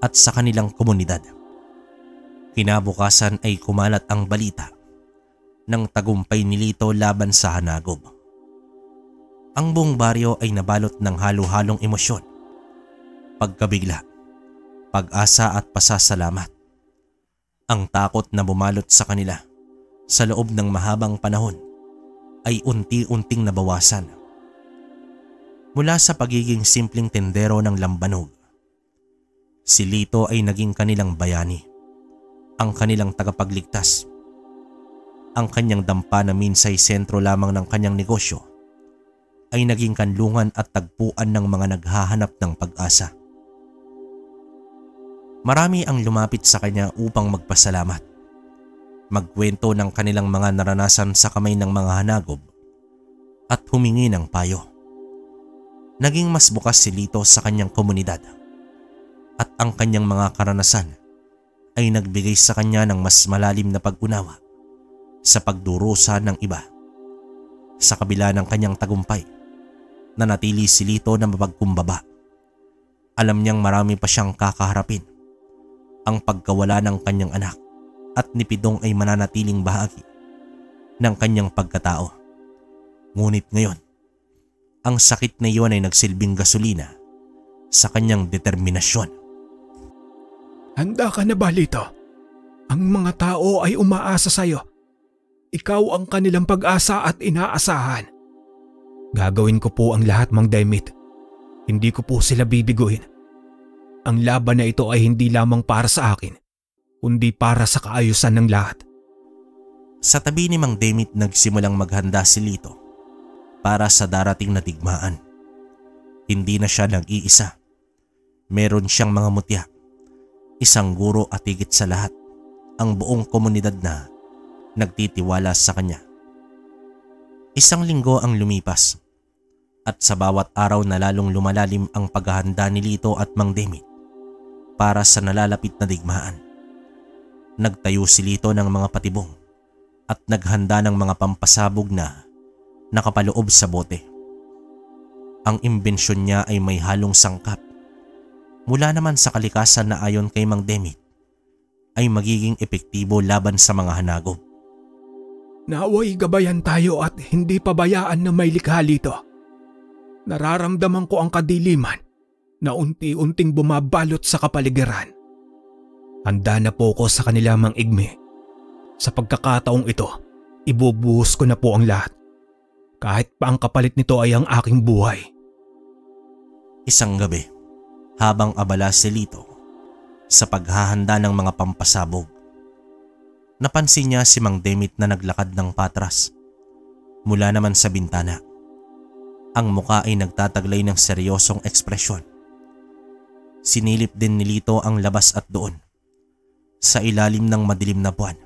Speaker 1: at sa kanilang komunidad. Kinabukasan ay kumalat ang balita ng tagumpay ni Lito laban sa Hanagob. Ang buong baryo ay nabalot ng halo-halong emosyon, pagkabigla, pag-asa at pasasalamat. Ang takot na bumalot sa kanila sa loob ng mahabang panahon ay unti-unting nabawasan. Mula sa pagiging simpleng tendero ng lambanog, si Lito ay naging kanilang bayani, ang kanilang tagapagligtas. Ang kanyang dampa na minsay sentro lamang ng kanyang negosyo ay naging kanlungan at tagpuan ng mga naghahanap ng pag-asa. Marami ang lumapit sa kanya upang magpasalamat, magkwento ng kanilang mga naranasan sa kamay ng mga Hanagob at humingi ng payo. Naging mas bukas si Lito sa kanyang komunidad at ang kanyang mga karanasan ay nagbigay sa kanya ng mas malalim na pag-unawa sa pagdurusa ng iba. Sa kabila ng kanyang tagumpay, nanatili si Lito na mapagkumbaba. Alam niyang marami pa siyang kakaharapin. Ang pagkawala ng kanyang anak at ni Pidong ay mananatiling bahagi ng kanyang pagkatao. Ngunit ngayon, Ang sakit na iyon ay nagsilbing gasolina sa kanyang determinasyon.
Speaker 3: Handa ka na ba, Lito? Ang mga tao ay umaasa sa'yo. Ikaw ang kanilang pag-asa at inaasahan. Gagawin ko po ang lahat, Mang Demit. Hindi ko po sila bibiguin. Ang laban na ito ay hindi lamang para sa akin, kundi para sa kaayusan ng lahat.
Speaker 1: Sa tabi ni Mang Demit nagsimulang maghanda si Lito para sa darating na digmaan. Hindi na siya nag-iisa. Meron siyang mga mutya, isang guro at higit sa lahat, ang buong komunidad na nagtitiwala sa kanya. Isang linggo ang lumipas at sa bawat araw na lalong lumalalim ang paghahanda ni Lito at Mang Demit para sa nalalapit na digmaan. Nagtayo si Lito ng mga patibong at naghanda ng mga pampasabog na nakapaloob sa bote. Ang imbensyon niya ay may halong sangkap. Mula naman sa kalikasan na ayon kay Mang Demit ay magiging epektibo laban sa mga hanagob.
Speaker 3: Naway gabayan tayo at hindi pabayaan na may likha, Lito. Nararamdaman ko ang kadiliman na unti-unting bumabalot sa kapaligiran. Handa na po ko sa kanila, Mang Igme. Sa pagkakataong ito, ibubuhos ko na po ang lahat. Kahit pa ang kapalit nito ay ang aking buhay.
Speaker 1: Isang gabi, habang abala si Lito sa paghahanda ng mga pampasabog, napansin niya si Mang Demit na naglakad ng patras. Mula naman sa bintana, ang muka ay nagtataglay ng seryosong ekspresyon. Sinilip din ni Lito ang labas at doon, sa ilalim ng madilim na buwan,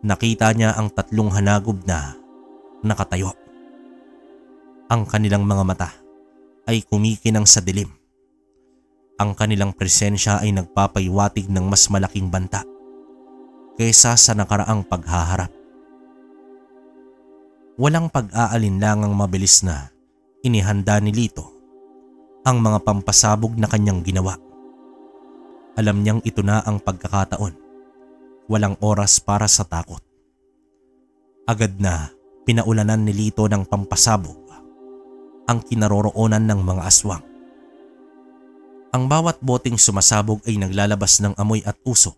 Speaker 1: nakita niya ang tatlong hanagob na nakatayo. Ang kanilang mga mata ay kumikinang sa dilim. Ang kanilang presensya ay nagpapahiwatig ng mas malaking banta kaysa sa nakaraang paghaharap. Walang pag-aalinlangang mabilis na inihanda ni Lito ang mga pampasabog na kanyang ginawa. Alam niyang ito na ang pagkakataon. Walang oras para sa takot. Agad na pinaulanan ni Lito ng pampasabog ang kinaroroonan ng mga aswang. Ang bawat boteng sumasabog ay naglalabas ng amoy at usok,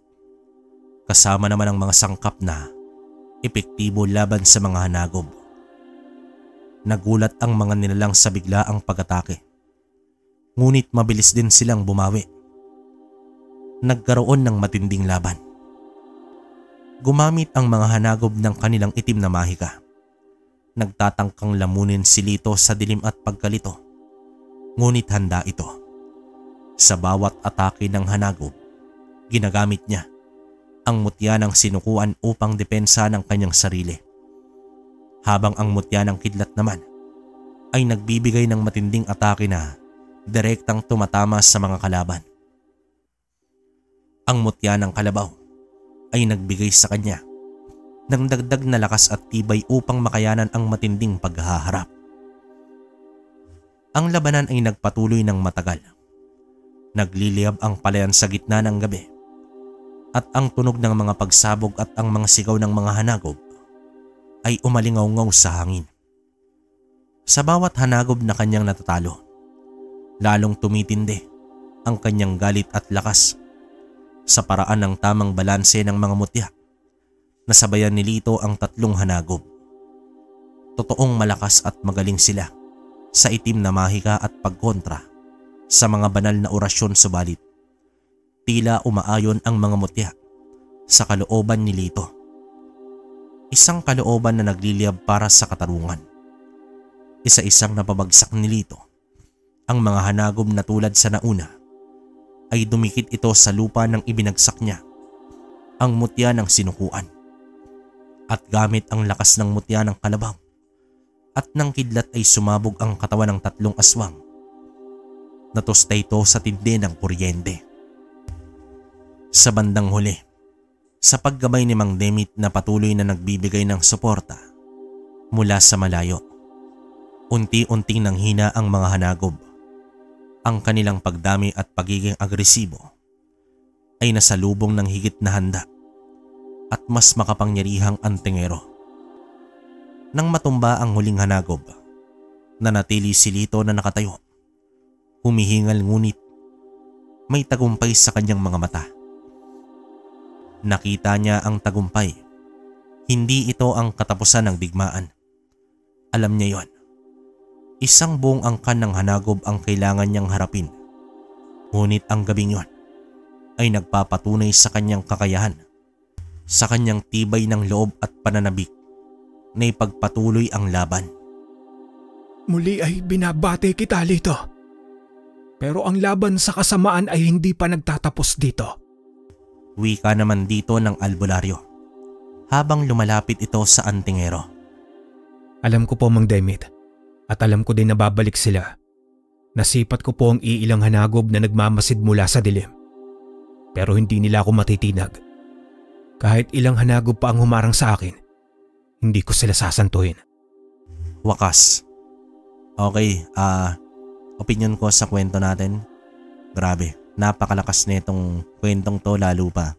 Speaker 1: kasama naman ang mga sangkap na epektibo laban sa mga hanagob. Nagulat ang mga nilalang sa biglaang pag-atake, ngunit mabilis din silang bumawi. Nagkaroon ng matinding laban. Gumamit ang mga hanagob ng kanilang itim na mahika. Nagtatangkang lamunin si Lito sa dilim at pagkalito, ngunit handa ito. Sa bawat atake ng hanagob, ginagamit niya ang mutya ng sinukuan upang depensa ng kanyang sarili. Habang ang mutya ng kidlat naman ay nagbibigay ng matinding atake na direktang tumatama sa mga kalaban. Ang mutya ng kalabaw ay nagbigay sa kanya ng dagdag na lakas at tibay upang makayanan ang matinding paghaharap. Ang labanan ay nagpatuloy ng matagal. Nagliliyab ang palayan sa gitna ng gabi at ang tunog ng mga pagsabog at ang mga sigaw ng mga hanagob ay umalingaw-ngaw sa hangin. Sa bawat hanagob na kanyang natatalo, lalong tumitindi ang kanyang galit at lakas sa paraan ng tamang balanse ng mga mutya. Nasabayan ni Lito ang tatlong hanagob. Totoong malakas at magaling sila sa itim na mahika at pagkontra sa mga banal na orasyon, subalit tila umaayon ang mga mutya sa kalooban ni Lito. Isang kalooban na nagliliyab para sa katarungan. Isa-isang napabagsak ni Lito. Ang mga hanagob na tulad sa nauna ay dumikit ito sa lupa nang ibinagsak niya ang mutya ng sinukuan. At gamit ang lakas ng mutya ng kalabaw at ng kidlat ay sumabog ang katawan ng tatlong aswang. Natusta ito sa tindi ng kuryente. Sa bandang huli, sa paggabay ni Mang Demit na patuloy na nagbibigay ng suporta mula sa malayo, unti-unting nanghina ang mga hanagob. Ang kanilang pagdami at pagiging agresibo ay nasalubong ng higit na handa at mas makapangyarihang antingero. Nang matumba ang huling hanagob, Nanatili si Lito na nakatayo. Humihingal ngunit may tagumpay sa kanyang mga mata. Nakita niya ang tagumpay. Hindi ito ang katapusan ng digmaan. Alam niya yon. Isang buong angkan ng hanagob ang kailangan niyang harapin. Ngunit ang gabing yon ay nagpapatunay sa kanyang kakayahan, sa kanyang tibay ng loob at pananabik na ipagpatuloy ang laban.
Speaker 3: Muli ay binabati kita, Lito. Pero ang laban sa kasamaan ay hindi pa nagtatapos dito.
Speaker 1: Wika naman dito ng albularyo habang lumalapit ito sa antingero.
Speaker 3: Alam ko po, Mang Demit, at alam ko din na babalik sila. Nasipat ko po ang iilang hanagob na nagmamasid mula sa dilim. Pero hindi nila ako matitinag. Kahit ilang hanagob pa ang humarang sa akin, hindi ko sila sasantuhin.
Speaker 1: Wakas. Okay, opinion ko sa kwento natin. Grabe, napakalakas nitong kwentong to lalo pa.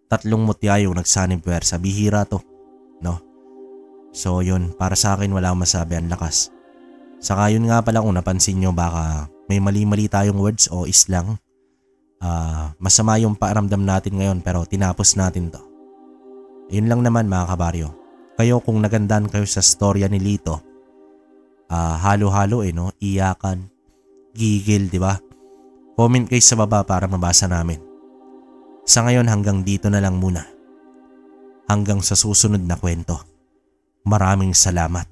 Speaker 1: 3 mutya yung nagsanib puwersa. Bihira to, no? So yun, para sa akin wala akong masabi, ang lakas. Saka yun nga pala, kung napansin nyo baka may mali-mali tayong words o islang. Masama yung paramdam natin ngayon pero tinapos natin to. Yun lang naman mga kabaryo. Kayo kung nagandahan kayo sa storya ni Lito, halo-halo no? Iyakan, gigil, di ba? Comment kayo sa baba para mabasa namin. Sa ngayon hanggang dito na lang muna. Hanggang sa susunod na kwento. Maraming salamat.